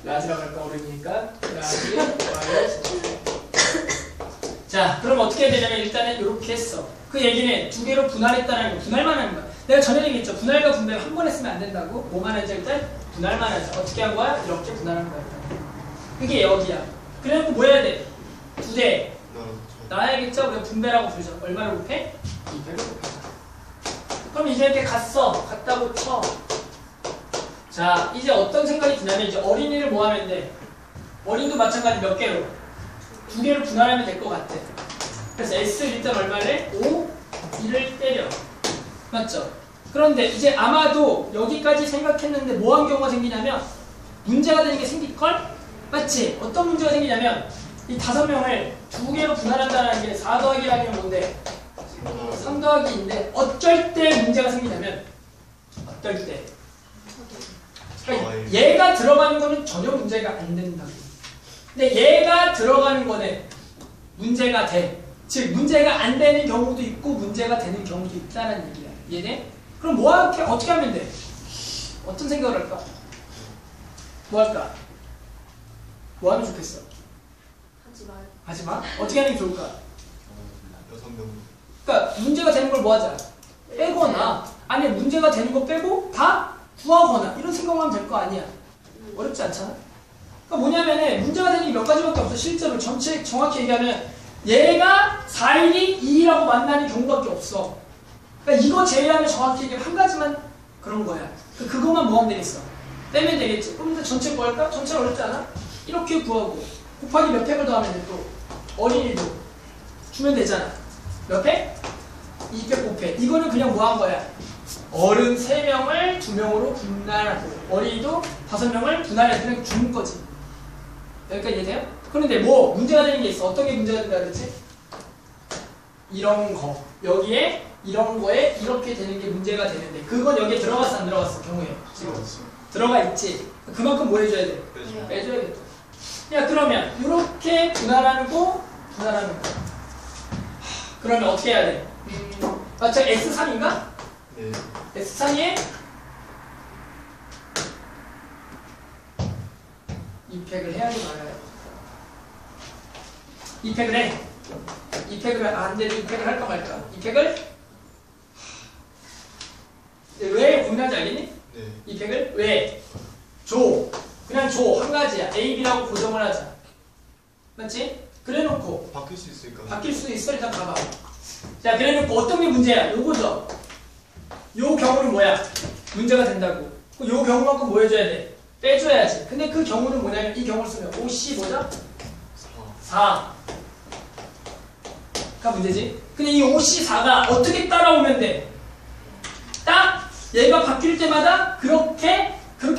라지라고 할까 어른이니까. 라지, Y, Z. 자, 그럼 어떻게 해야 되냐면 일단은 이렇게 했어. 그 얘기는 두 개로 분할했다는 거. 분할만 하는 거야. 내가 전에 얘기했죠. 분할과 분배를 한 번에 쓰면 안 된다고. 뭐만 하지 일단? 분할만 하자. 어떻게 한 거야? 이렇게 분할한 거야. 그게 여기야. 그래놓고 뭐 해야 돼? 두 대. 나야겠죠? 우리가 분배라고 부르죠. 얼마를 곱해? 200을 곱하자. 그럼 이제 이렇게 갔다고 쳐. 자, 이제 어떤 생각이 드냐면 이제 어린이를 뭐 하면 돼? 어린이도 마찬가지 몇 개로? 두 개로 분할하면 될 것 같아. 그래서 S 일단 얼마래? 5, 2를 때려. 맞죠? 그런데 이제 아마도 여기까지 생각했는데 뭐 한 경우가 생기냐면 문제가 되는 게 생길걸? 맞지? 어떤 문제가 생기냐면 이 5명을 두 개로 분할한다는 게 4 더하기 1이면 뭔데? 3 더하기 2인데 어쩔 때 문제가 생기냐면 어떨 때? 그러니까 얘가 들어가는 거는 전혀 문제가 안 된다고. 근데 얘가 들어가는 거는 문제가 돼. 즉 문제가 안 되는 경우도 있고 문제가 되는 경우도 있다는 얘기야. 이해돼? 그럼 어떻게 하면 돼? 어떤 생각을 할까? 뭐 할까? 뭐 하면 좋겠어? 하지 말. 하지 마? 어떻게 하는 게 좋을까? 6명. 그러니까 문제가 되는 걸 뭐 하자? 빼거나 아니 문제가 되는 거 빼고 다 구하거나 이런 생각만 하면 될 거 아니야. 어렵지 않잖아? 그러니까 뭐냐면은 문제가 되는 게 몇 가지밖에 없어. 실제로 전체 정확히 얘기하면 얘가 4일이 2라고 만나는 경우밖에 없어. 그러니까 이거 제외하면 정확히 얘기하면 한 가지만 그런 거야. 그것만 뭐 하면 되겠어? 빼면 되겠지. 그럼 근데 전체 뭐 할까? 전체는 어렵지 않아? 이렇게 구하고 곱하기 몇 팩을 더하면 돼 또. 어린이도 주면 되잖아. 몇 팩? 2팩 곱해. 이거는 그냥 뭐 한 거야? 어른 3명을 2명으로 분할하고 어린이도 5명을 분할해 그냥 주는 거지. 여기까지 이해돼요? 그런데 뭐 문제가 되는 게 있어. 어떤 게 문제가 된다 그랬지? 이런 거. 여기에 이런 거에 이렇게 되는 게 문제가 되는데 그건 여기에 들어갔어 안 들어갔어? 경우에 지금 들어가 있지. 그만큼 뭐 해줘야 돼? 빼줘야겠다. 야 그러면 이렇게 분할하는 거 그러면 어떻게 해야 돼? 아, 저 S3인가? 네. S3에 2팩을 해야지 말아요. 2팩을 해. 2팩을 안 돼도 2팩을 할까 말까? 2팩을 왜 고민하지 알겠니? 네. 2팩을 왜? 그냥 줘. 한 가지야. A, B라고 고정을 하자. 맞지? 그래놓고 바뀔 수 있을까? 바뀔 수도 있어. 일단 봐봐. 자, 그래놓고 어떤 게 문제야? 요거죠. 요 경우는 뭐야? 문제가 된다고. 요 경우만큼 뭐 해줘야 돼? 빼줘야지. 근데 그 경우는 뭐냐면 이 경우를 쓰면 5C 뭐죠? 4가 문제지. 근데 이 5C4가 어떻게 따라오면 돼? 딱 얘가 바뀔 때마다 그렇게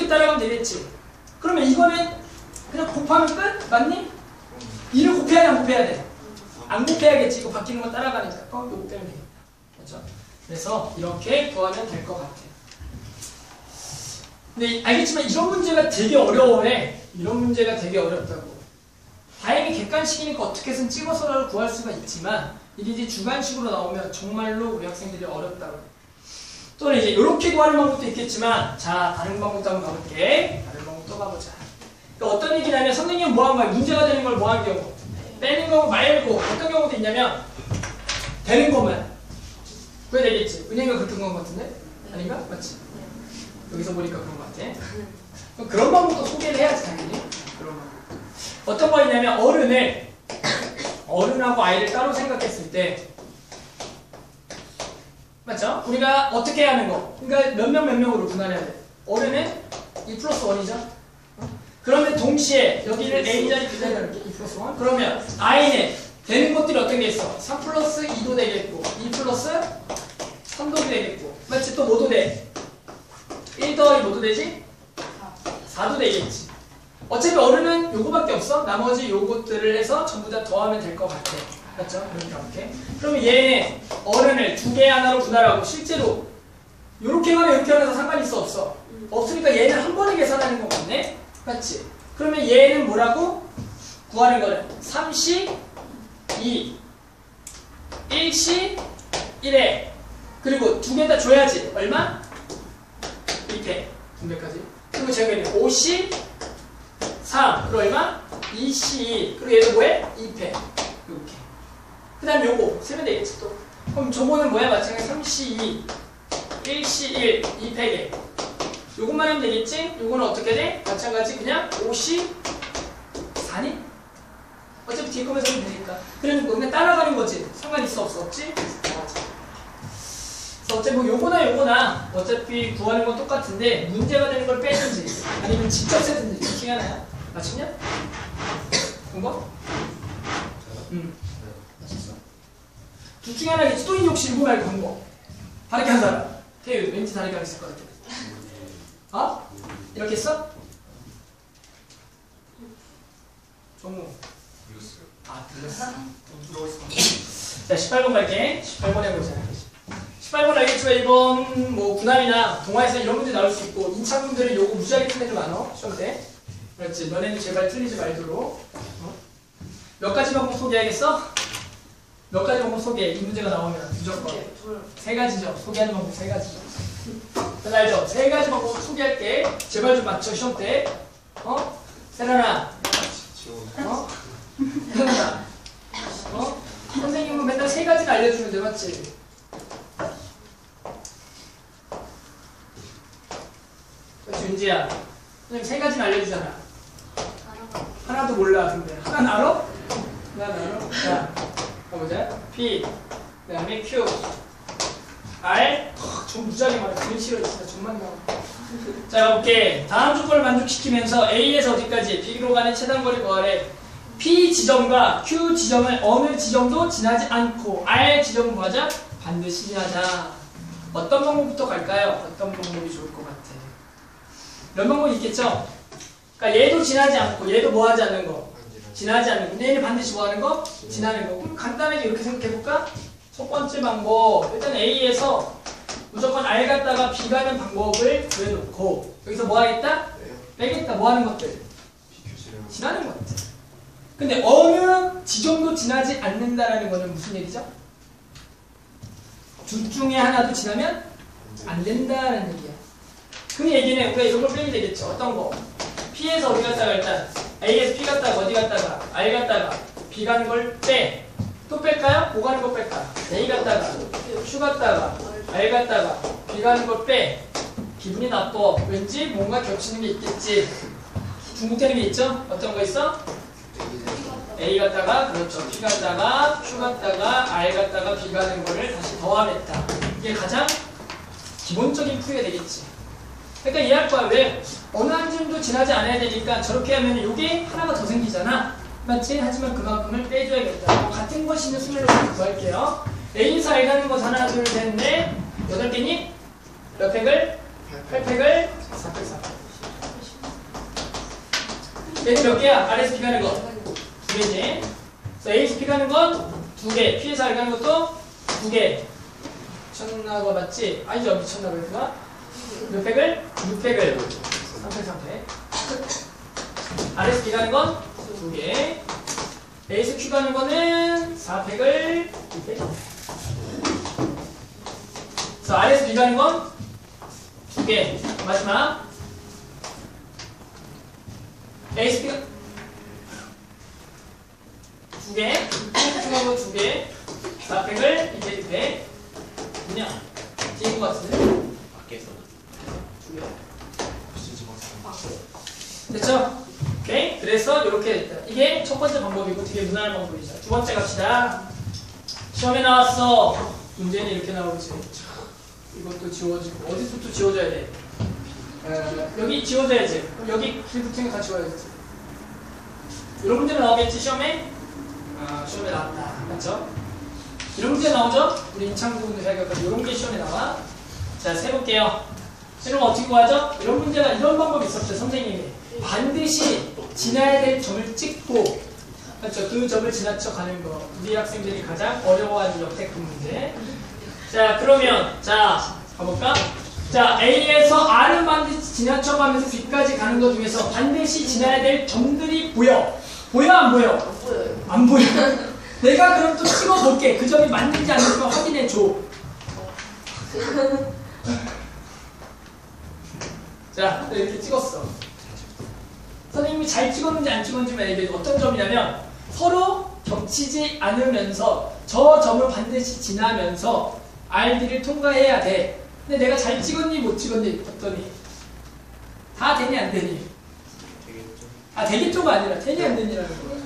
따라가면 되겠지. 그러면 이거는 그냥 곱하면 끝? 맞니? 2를 곱해야 돼? 안 곱해야 돼? 안 곱해야겠지. 이거 바뀌는 거 따라가니까. 이거 때문에 되겠다. 그렇죠? 그래서 이렇게 구하면 될 것 같아. 근데 알겠지만 이런 문제가 되게 어려워해. 이런 문제가 되게 어렵다고. 다행히 객관식이니까 어떻게든 찍어서라도 구할 수가 있지만 이게 이제 주관식으로 나오면 정말로 우리 학생들이 어렵다고. 또는 이제 이렇게 구하는 방법도 있겠지만 자 다른 방법도 한번 가볼게. 다른 방법 또 가보자. 그러니까 어떤 얘기냐면 선생님은 뭐 한 거야? 문제가 되는 걸 뭐 한 경우? 빼는 거 말고 어떤 경우도 있냐면 되는 것만 그게 되겠지. 은행이가 그렇게 구한 것 같은데? 아닌가? 맞지? 여기서 보니까 그런 것 같아. 그런 방법도 소개를 해야지 당연히. 그런 방법. 어떤 거 있냐면 어른하고 아이를 따로 생각했을 때 맞죠? 우리가 어떻게 해야 하는 거? 그러니까 몇 명으로 분할해야 돼. 어른은 2 플러스 1이죠? 그러면 동시에 여기는 A 자리, B 자리가 이렇게 2 플러스 1. 그러면 I는 되는 것들이 어떤 게 있어? 3 플러스 2도 되겠고 2 플러스 3도 되겠고 맞지? 또 뭐도 돼? 1 더하기 뭐도 되지? 4도 되겠지. 어차피 어른은 요거밖에 없어. 나머지 요것들을 해서 전부 다 더하면 될 것 같아. 맞죠? 이렇게. 그러면 얘는 어른을 2개 하나로 분할하고 실제로 요렇게 하나 이렇게 하나 상관이 있어 없어? 없으니까 얘는 한 번에 계산하는 거 같네? 맞지? 그러면 얘는 뭐라고? 구하는 거는 3시 2 1시 1에 그리고 두 개 다 줘야지. 얼마? 2패. 2배까지. 그리고 제가 있는 5시 3. 그리고 얼마? 2시 2. 그리고 얘도 뭐해? 2패. 이렇게. 그 다음 요거. 세면 되겠지 또. 그럼 저거는 뭐야? 마찬가지 3시 2. 1시 1. 2패게. 요것만 하면 되겠지? 요거는 어떻게 돼? 마찬가지 그냥 5시 4니? 어차피 뒤에 거면서 하면 되니까. 그러니까 그냥 따라가는 거지. 상관 있어 없어? 없지? 그래서 어차피 뭐 요거나 어차피 구하는 건 똑같은데 문제가 되는 걸 빼든지 아니면 직접 세든지 둘 중에 하나야. 맞췄냐? 공부? 맞췄어. 둘 중에 하나겠지. 또 혹시 이거 말고 공부. 다르게 한 사람. 태유 왠지 다르게 하겠을 것 같아. 어? 이렇게 했어? 정우. 아, 들렸어? 자, 18번 갈게. 18번 해보자. 18번 알겠지만 이번 뭐 군함이나 동화에서 이런 문제 나올 수 있고 인창분들은 요거 무지하게 틀린 애들 많어. 시험 때. 그렇지. 너네는 제발 틀리지 말도록. 몇 가지 방법 소개하겠어? 몇 가지 방법 소개해. 이 문제가 나오면 무조건. 세 가지죠. 소개하는 방법 세 가지죠. 잘 알죠? 세 가지 방법 소개할게. 제발 좀 맞춰 시험 때. 어? 세라나. 어? 세라나. 어? 선생님은 맨날 세 가지를 알려주는데 맞지? 그렇지 윤지야. 선생님 세 가지는 알려주잖아. 하나도 몰라 근데. 하나 알아? 하나 알아? 자, 가보자. P 그 다음에 Q R 좀 무지하게 말해. 그림 싫어 진짜 정말 나와. 자 가볼게. 다음 조건을 만족시키면서 A에서 어디까지 B로 가는 최단거리 구하래. P 지점과 Q 지점을 어느 지점도 지나지 않고 R 지점은 뭐하자? 반드시 지나자. 어떤 방법부터 갈까요? 어떤 방법이 좋을 것 같아? 몇 방법이 있겠죠? 그러니까 얘도 지나지 않고 얘도 뭐하지 않는 거? 지나지 않는 거. 근데 얘는 반드시 뭐하는 거? 지나는 거. 그럼 간단하게 이렇게 생각해볼까? 첫 번째 방법. 일단 A에서 무조건 R 갔다가 B 가는 방법을 그려놓고 여기서 뭐 하겠다? 빼겠다. 뭐 하는 것들? 지나는 것들. 근데 어느 지점도 지나지 않는다라는 거는 무슨 얘기죠? 둘 중에 하나도 지나면 안 된다는 얘기야. 그 얘기는 우리가 이런 걸 빼면 되겠죠. 어떤 거? P에서 어디 갔다가 일단 A에서 P 갔다가 어디 갔다가 R 갔다가 B 가는 걸 빼. 또 뺄까요? 뭐 가는 거 뺄까? A 갔다가 Q 갔다가 R 갔다가 B 가는 걸 빼. 기분이 나빠. 왠지 뭔가 겹치는 게 있겠지. 중복되는 게 있죠? 어떤 거 있어? A 갔다가 그렇죠. P 갔다가 Q 갔다가 R 갔다가 B 가는 거를 다시 더하겠다. 이게 가장 기본적인 풀이가 되겠지. 그러니까 이해할 거야. 왜? 어느 한 점도 지나지 않아야 되니까 저렇게 하면 이게 하나가 더 생기잖아. 맞지? 하지만 그만큼을 빼줘야겠다. 뭐 같은 것이 있는 수면으로 구할게요. A에서 R 가는 것 하나, 둘, 셋, 넷, 8개니? 몇 팩을? 8팩을 4팩 4팩. 얘는 몇 개야? R에서 B 가는 거? 2개지. 그래서 A에서 B 가는 건 2개. P에서 R 가는 것도 2개. 미쳤나봐 맞지? 아니죠. 미쳤나봐 얘들아. 몇 팩을? 6팩을 3팩 3팩. R에서 B 가는 건 2개. A에서 Q 가는 거는 4팩을 2팩. 그래서 R에서 B 가는 건 2개. 마지막 A에서 B가 2개. Q하고 2개. 4팩을 2팩 2팩. 뭐냐? 뒤인 것 같은데? 밖에서 2개. 됐죠? 오케이? 그래서 이렇게 됐다. 이게 첫 번째 방법이고 되게 무난한 방법이죠. 두 번째 갑시다. 시험에 나왔어. 문제는 이렇게 나오지. 이것도 지워지고 어디서부터 지워져야 돼? 여기 지워져야지. 그럼 여기 길 붙은 거 다 지워야지. 이런 문제는 나오겠지 시험에? 시험에 나왔다. 맞죠? 이런 문제 나오죠? 우리 인창부분들 자기가 이런 게 시험에 나와. 자, 세볼게요. 그럼 어떻게 구하죠? 이런 문제가 이런 방법이 있었죠. 선생님이 반드시 지나야 될 점을 찍고 그렇죠. 그 점을 지나쳐 가는 거. 우리 학생들이 가장 어려워하는 역대급 문제. 자, 그러면 자 가볼까? 자, A에서 R을 반드시 지나쳐가면서 B까지 가는 것 중에서 반드시 지나야 될 점들이 보여. 보여 안 보여? 안 보여요. 안 보여. 내가 그럼 또 찍어볼게. 그 점이 맞는지 안 맞는지 확인해줘. 자, 이렇게 찍었어. 선생님이 잘 찍었는지 안 찍었는지만 얘기해줘. 어떤 점이냐면 서로 겹치지 않으면서 저 점을 반드시 지나면서 RD를 통과해야 돼. 근데 내가 잘 찍었니 못 찍었니 봤더니 다 되니 안 되니? 아 되겠죠가 아니라 되니 안 되니라는 거야.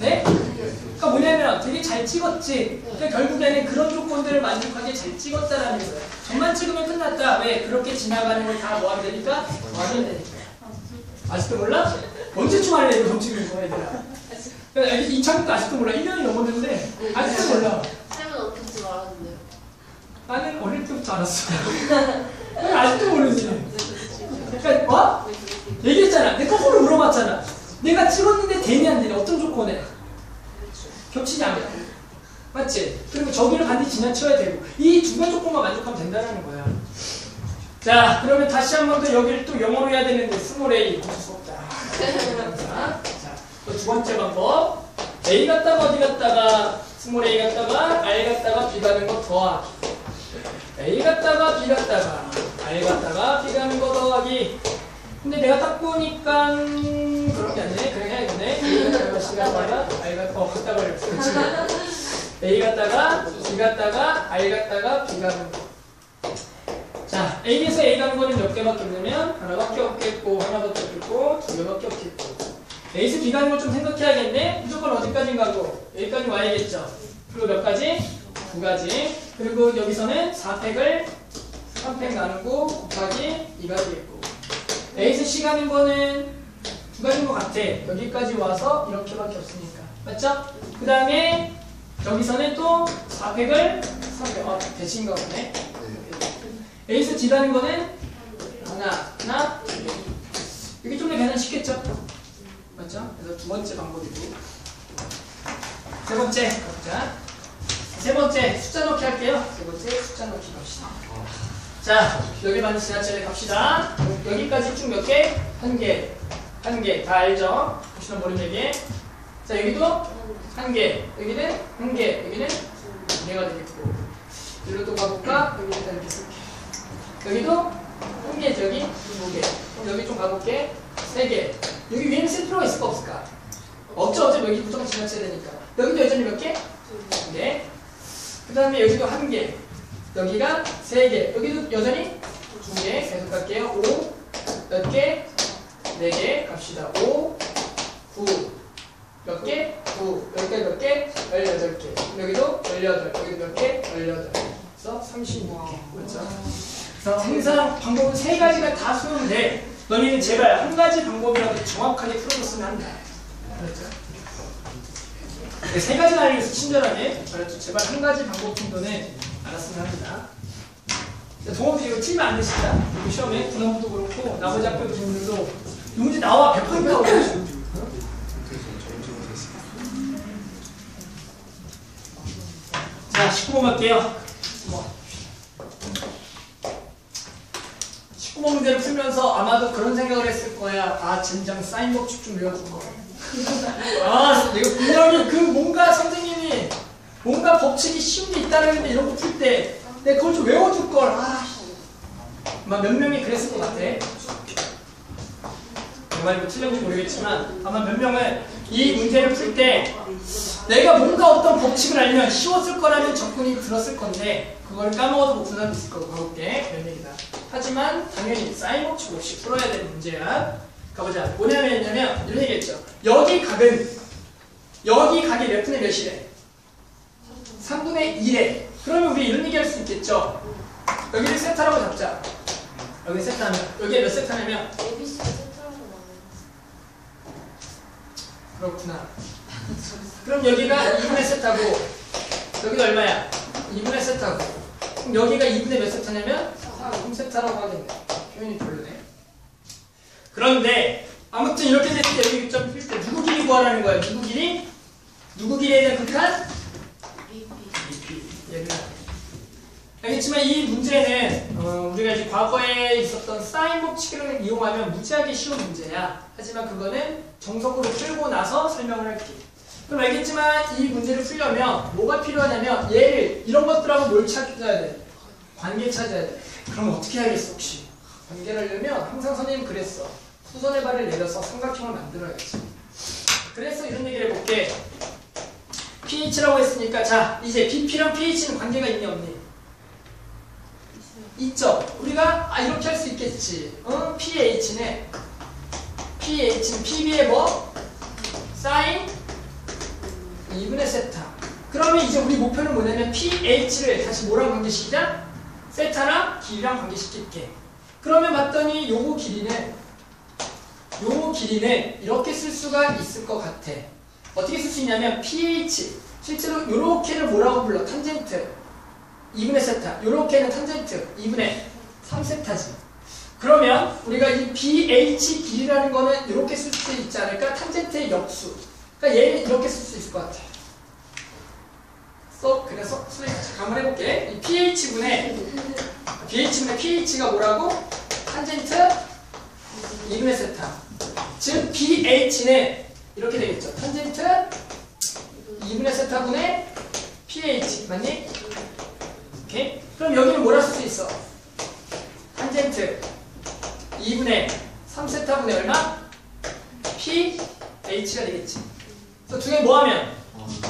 네? 그러니까 뭐냐면 되게 잘 찍었지. 그러니까 결국에는 그런 조건들을 만족하게 잘 찍었다라는 거야. 점만 찍으면 끝났다. 왜? 그렇게 지나가는 걸 다 뭐 하면 되니까? 맞으면 되니까. 아직도 몰라? 언제쯤 할래 이거 점 찍는 거 얘들아. 이 창도 아직도 몰라. 1년이 넘었는데 아직도 몰라. 쌤은 어떻게 말하는데요? 나는 어릴 때부터 알았어. 왜 아직도 모르지? 그러니까 뭐? 얘기했잖아. 내가 거꾸로 물어봤잖아. 내가 찍었는데 되니 안 되니? 어떤 조건에? 겹치지 않게. 맞지? 그리고 저기를 반드시 지나쳐야 되고 이 두 가지 조건만 만족하면 된다는 거야. 자, 그러면 다시 한 번 더 여기를 또 영어로 해야 되는데 스몰 A 어쩔 수 없다. 자, 또 두 번째 방법. A 갔다가 어디 갔다가 스몰 A 갔다가 R 갔다가 B 가는 거 더하기. A 갔다가 B 갔다가 R 갔다가 B 가는 거 더하기. 근데 내가 딱 보니까 그런 게 아니네. 그냥 해야겠네. A 갔다가 C 갔다가 R 갔다가 갔다가 그랬지. A 갔다가 B 갔다가 R 갔다가 B 가는 거. 자, A에서 A 가는 거는 몇 개밖에 없냐면 하나밖에 없겠고 하나밖에 없겠고 두 개밖에 없겠고. A에서 B 가는 걸 좀 생각해야겠네. 무조건 어디까지 가고 여기까지 와야겠죠. 그리고 몇 가지? 두 가지. 그리고 여기서는 4팩을 3팩 나누고 곱하기 2가 되겠고 A에서 C 가는 거는 두 가지인 것 같아. 여기까지 와서 이렇게밖에 없으니까. 맞죠? 그 다음에 여기서는 또 4팩을 3팩 대신가 보네. A에서 D 가는 거는 하나 이게 좀 더 계산쉽겠죠? 맞죠? 그래서 두 번째 방법이고 세 번째 가보자. 세 번째 숫자 넣기 할게요. 세 번째 숫자 넣기 갑시다. 자, 여기 반드시 지나쳐야 갑시다. 여기까지 쭉 몇 개? 한 개. 다 알죠? 보시면 모르는 얘기. 자, 여기도 한 개. 여기는 한 개. 여기는 두 개가 되겠고. 여기로 또 가볼까? 여기는 이렇게 쓸게. 여기도 한 개. 여기 두 개. 그럼 여기 좀 가볼게. 세 개. 여기 위에는 쓸 필요가 있을까 없을까? 없죠. 여기 무조건 지나쳐야 되니까. 여기도 여전히 몇 개? 두 개. 그 다음에 여기도 한 개. 여기가 세 개. 여기도 여전히 두 개. 계속 갈게요. 5. 몇 개? 4개. 갑시다. 5, 9. 몇 개? 9. 여기까지 몇 개? 18개. 여기도 18. 여기도 몇 개? 18. 그래서 36개. 그렇죠? 그래서 항상 방법은 세 가지가 다 쓰면 돼. 너희는 제발 한 가지 방법이라도 정확하게 풀어줬으면 한다. 그렇죠? 세 가지 알려서 친절하게. 그렇죠? 제발 한 가지 방법 정도는 알았으면 합니다. 동업이 이거 틀면 안 되시다. 여기 시험에 군함도 그렇고 나머지 학교 분들도 이 문제 나와 100% 나오죠. 자, 19번 갈게요. 19번 문제를 풀면서 아마도 그런 생각을 했을 거야. 아, 젠장 사인 법칙 좀 외워줄 거. 아, 내가 분명히 그 뭔가 선생님이 뭔가 법칙이 쉬운 게 있다는데 이런 거 풀 때 내가 그걸 좀 외워줄 걸. 아, 아마 몇 명이 그랬을 것 같아. 정말 뭐 틀렸는지 모르겠지만 아마 몇 명은 이 문제를 풀 때 내가 뭔가 어떤 법칙을 알면 쉬웠을 거라는 접근이 들었을 건데 그걸 까먹어서 못 푼 사람도 있을 거고 가볼게. 그런 얘기다. 하지만 당연히 사인 법칙 없이 풀어야 되는 문제야. 가보자. 뭐냐면 이런 얘기했죠. 여기 각이 몇 분의 몇이래? 3분의 1에. 그러면 우리 이런 얘기 할 수 있겠죠. 여기를 세타라고 잡자. 여기 세타하면 여기에 몇 세타냐면 ABC 세트라고 나와요. 그렇구나. 그럼 여기가 2분의 세타고 여기가 얼마야? 2분의 세타고 그럼 여기가 2분의 몇 세타냐면 3세타라고 하겠네. 표현이 별로네. 그런데 아무튼 이렇게 됐을 때 여기 점 필 때 누구 길이 구하라는 거야? 누구 길이? 누구 길이에 대한 극한? BP. 얘들아 알겠지만 이 문제는 우리가 이제 과거에 있었던 사인 법칙을 이용하면 무지하게 쉬운 문제야. 하지만 그거는 정석으로 풀고 나서 설명을 할게. 그럼 알겠지만 이 문제를 풀려면 뭐가 필요하냐면 얘를 이런 것들하고 뭘 찾아야 돼? 관계 찾아야 돼. 그럼 어떻게 하겠어 혹시? 관계를 하려면 항상 선생님 그랬어. 후선의 발을 내려서 삼각형을 만들어야지. 그래서 이런 얘기를 해볼게. pH라고 했으니까 자 이제 BP랑 pH는 관계가 있니 없니? 있죠. 우리가 이렇게 할 수 있겠지. pH는 PB의 뭐? 사인 2분의 세타. 그러면 이제 우리 목표는 뭐냐면 pH를 다시 뭐랑 관계시키자? 세타랑 길이랑 관계시킬게. 그러면 봤더니 요거 길이는 이렇게 쓸 수가 있을 것 같아. 어떻게 쓸 수 있냐면 pH 실제로 요렇게를 뭐라고 불러? 탄젠트 2분의 세타. 요렇게는 탄젠트 2분의 3세타지. 그러면 우리가 이 pH 길이라는 거는 이렇게 쓸 수 있지 않을까? 탄젠트의 역수. 그러니까 얘를 이렇게 쓸 수 있을 것 같아. 그래서 한번 해볼게. 이 pH분의 pH가 뭐라고? 탄젠트 2분의 세타. 즉 pH는 이렇게 되겠죠. 탄젠트 2분의 세타분의 pH 맞니? 오케이? 그럼 여기는 뭐라 쓸 수 있어? 탄젠트 2분의 3세타분의 얼마? pH가 되겠지. 그래서 두 개 뭐하면?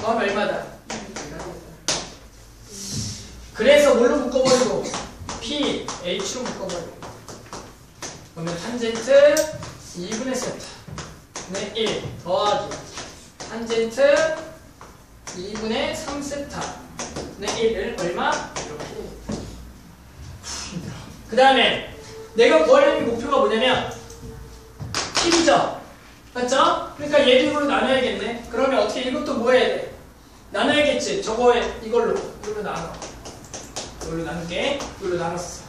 뭐하면 얼마다? 그래서 뭘로 묶어버리고? pH로 묶어버리고. 그러면 탄젠트 2분의 세타분의 1 더하기 탄젠트 2분의 3세타분의 1을 얼마? 이렇게. 힘들어. 그 다음에 내가 구하려는 목표가 뭐냐면 P죠. 맞죠? 그러니까 얘도 이걸로 나눠야겠네. 그러면 어떻게 이것도 뭐 해야 돼? 나눠야겠지. 저거에 이걸로 나눠. 이걸로 나눌게. 이걸로 나눴어.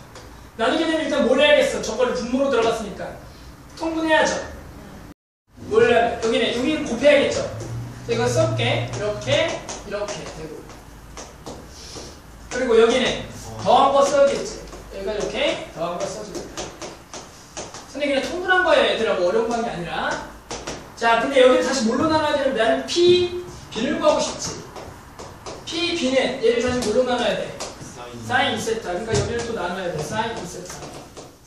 나누게 되면 일단 뭘 해야겠어? 저거를 분모로 들어갔으니까 통분해야죠. 뭘 해야 돼? 여기 곱해야겠죠. 이거 써볼게. 이렇게 되고. 그리고 여기는 더한 거 써야겠지. 여기가 이렇게 더한 거 써주고. 선생님 그냥 통분한 거예요 얘들아. 뭐 어려운 게 아니라. 자 근데 여기를 다시 뭘로 나눠야 되면 나는 PB를 구하고 싶지. PB는 얘를 다시 뭘로 나눠야 돼? 사인 2세타. 그러니까 여기를 또 나눠야 돼. 사인 2세타.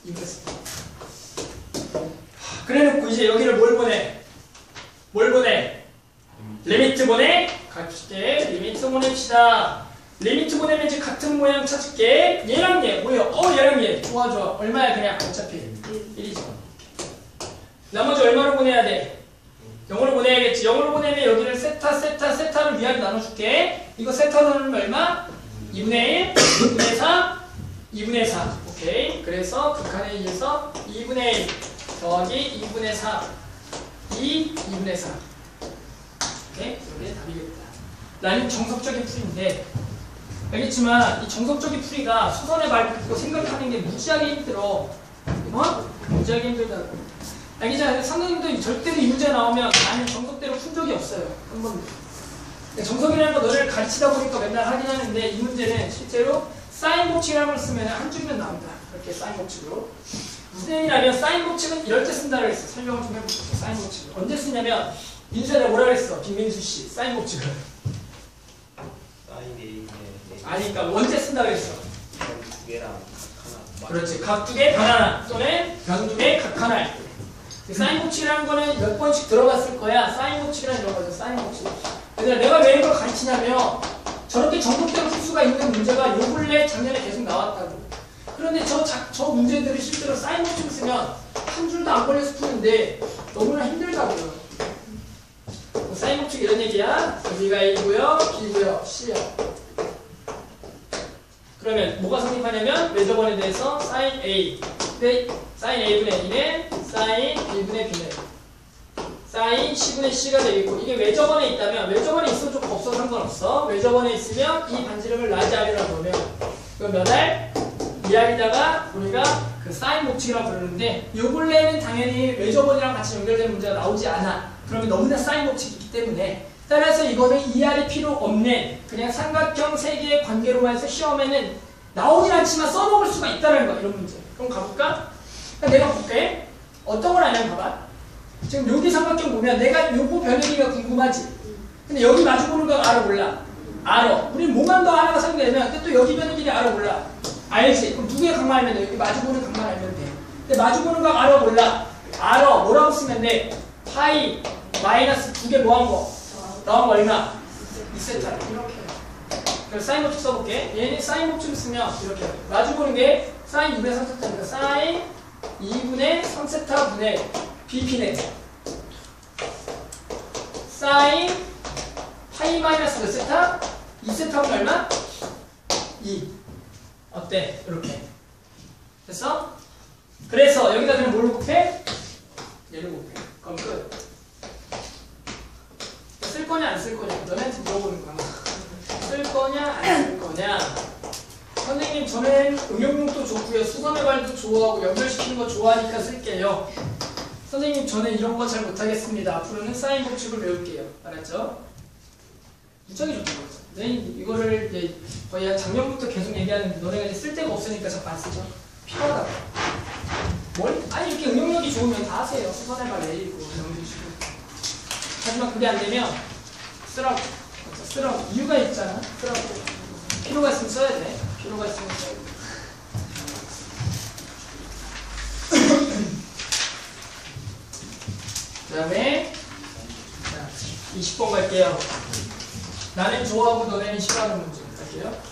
2세타. 그래놓고 이제 여기를 뭘 보내? 리미트 보내? 가르칠게. 리미트 보냅시다. 리미트 보내면 이제 같은 모양 찾을게. 얘랑 얘 뭐예요? 얘랑 얘. 좋아. 얼마야 그냥 어차피 1이죠. 나머지 얼마로 보내야 돼? 0으로 보내야겠지. 0으로 보내면 여기를 세타를 위아래 나눠줄게. 이거 세타 나누면 얼마? 2분의 1, 2분의 3, 2분의 4. 오케이. 그래서 극한에 의해서 2분의 1 더하기 2분의 3, 2분의 4. 오케이. 이게 답이겠다. 나는 정석적인 풀이인데, 알겠지만 이 정석적인 풀이가 수선의 말 듣고 생각하는 게 무지하게 힘들어. 무지하게 힘들다. 알겠지만 선생님도 절대로 이 문제 나오면 나는 정석대로 푼 적이 없어요. 한 번도. 정석이라는 거 너를 가르치다 보니까 맨날 하긴 하는데 이 문제는 실제로 사인 법칙이라는 걸 쓰면 한 줄이면 나온다. 이렇게 사인 법칙으로. 선생님이라면 사인 법칙은 이럴 때 쓴다고 했어. 설명을 좀 해볼게요. 사인 법칙을. 언제 쓰냐면 민수야 내가 뭐라 그랬어? 김민수 씨. 사인 법칙을. 아니 그러니까 언제 쓴다고 했어? 두 개랑 하나. 그렇지. 각 두 개, 단 하나. 또는 변 두 개, 각 하나. 사인 법칙이라는 거는 몇 번씩 들어봤을 거야. 사인 법칙이라는 이런 거죠. 사인 법칙. 얘들아 내가 왜 이걸 가르치냐면 저렇게 정석대로 풀 수가 있는 문제가 요 근래 작년에 계속 나왔다고. 그런데 저 문제들을 실제로 사인 법칙을 쓰면 한 줄도 안 걸려서 푸는데 너무나 힘들다고요. 사인 법칙 이런 얘기야. 여기가 A고요, B고요, C요. 그러면 뭐가 성립하냐면 외접원에 대해서 사인 A. 근데 사인 A분의 2는 사인 B분의 B는 사인 C분의 C가 되겠고, 이게 외접원에 있다면 외접원에 있어도 좋고 없어도 상관없어. 외접원에 있으면 이 반지름을 라지 R이라고 하면 이거 몇 알? 2R에다가 우리가 그 사인 법칙이라고 부르는데 요 근래에는 당연히 외접원이랑 같이 연결되는 문제가 나오지 않아. 그러면 너무나 사인 법칙이 있기 때문에 따라서 이거는 2R이 필요 없는 그냥 삼각형 3개의 관계로만 해서 시험에는 나오진 않지만 써먹을 수가 있다는 거, 이런 문제. 그럼 가볼까? 내가 볼게. 어떤 걸 아냐면 봐봐. 지금 여기 삼각형 보면 내가 요거 변형이가 궁금하지? 근데 여기 마주보는 거 알아 몰라? 알아. 우린 뭐만 더 하나가 생기면 근데 또 여기 변형끼리 알아 몰라? 알지? 그럼 누구의 각만 알면 돼? 여기 마주보는 각만 알면 돼. 근데 마주보는 각 알아 몰라? 알아. 뭐라고 쓰면 돼? 파이 마이너스 2개 뭐한 거? 나온 거 얼마? 2세타. 이렇게. 그래서 사인 법칙 써볼게. 얘는 사인 법칙을 쓰면 이렇게. 마주보는 게 사인 2분의 3세타니까 사인 2분의 3세타 분의 BP네. 사인 파이 마이너스 몇 세타? 2세타분 얼마? 2. 어때? 이렇게. 됐어? 그래서 여기다 그냥 뭘 곱해? 얘를 곱해. 그럼 끝. 쓸 거냐 안 쓸 거냐? 너네한테 물어보는 거야. 쓸 거냐 안 쓸 거냐? 선생님 저는 응용력도 좋고요. 수선의 발도 좋아하고 연결시키는 거 좋아하니까 쓸게요. 선생님 저는 이런 거 잘 못하겠습니다. 앞으로는 사인 법칙을 배울게요. 알았죠? 무척이 좋다고 했죠. 선생님 이거를 이제 거의 작년부터 계속 얘기하는데 너네가 이제 쓸 데가 없으니까 자꾸 안 쓰죠. 필요하다고. 뭘? 아니 이렇게 응용력이 좋으면 다 하세요. 수선의 발 A고 연결시키고. 하지만 그게 안 되면 쓰라고. 쓰라고. 이유가 있잖아. 쓰라고. 필요가 있으면 써야 돼. 필요가 있으면 써야 돼. 그 다음에 20번 갈게요. 나는 좋아하고 너네는 싫어하는 문제 갈게요.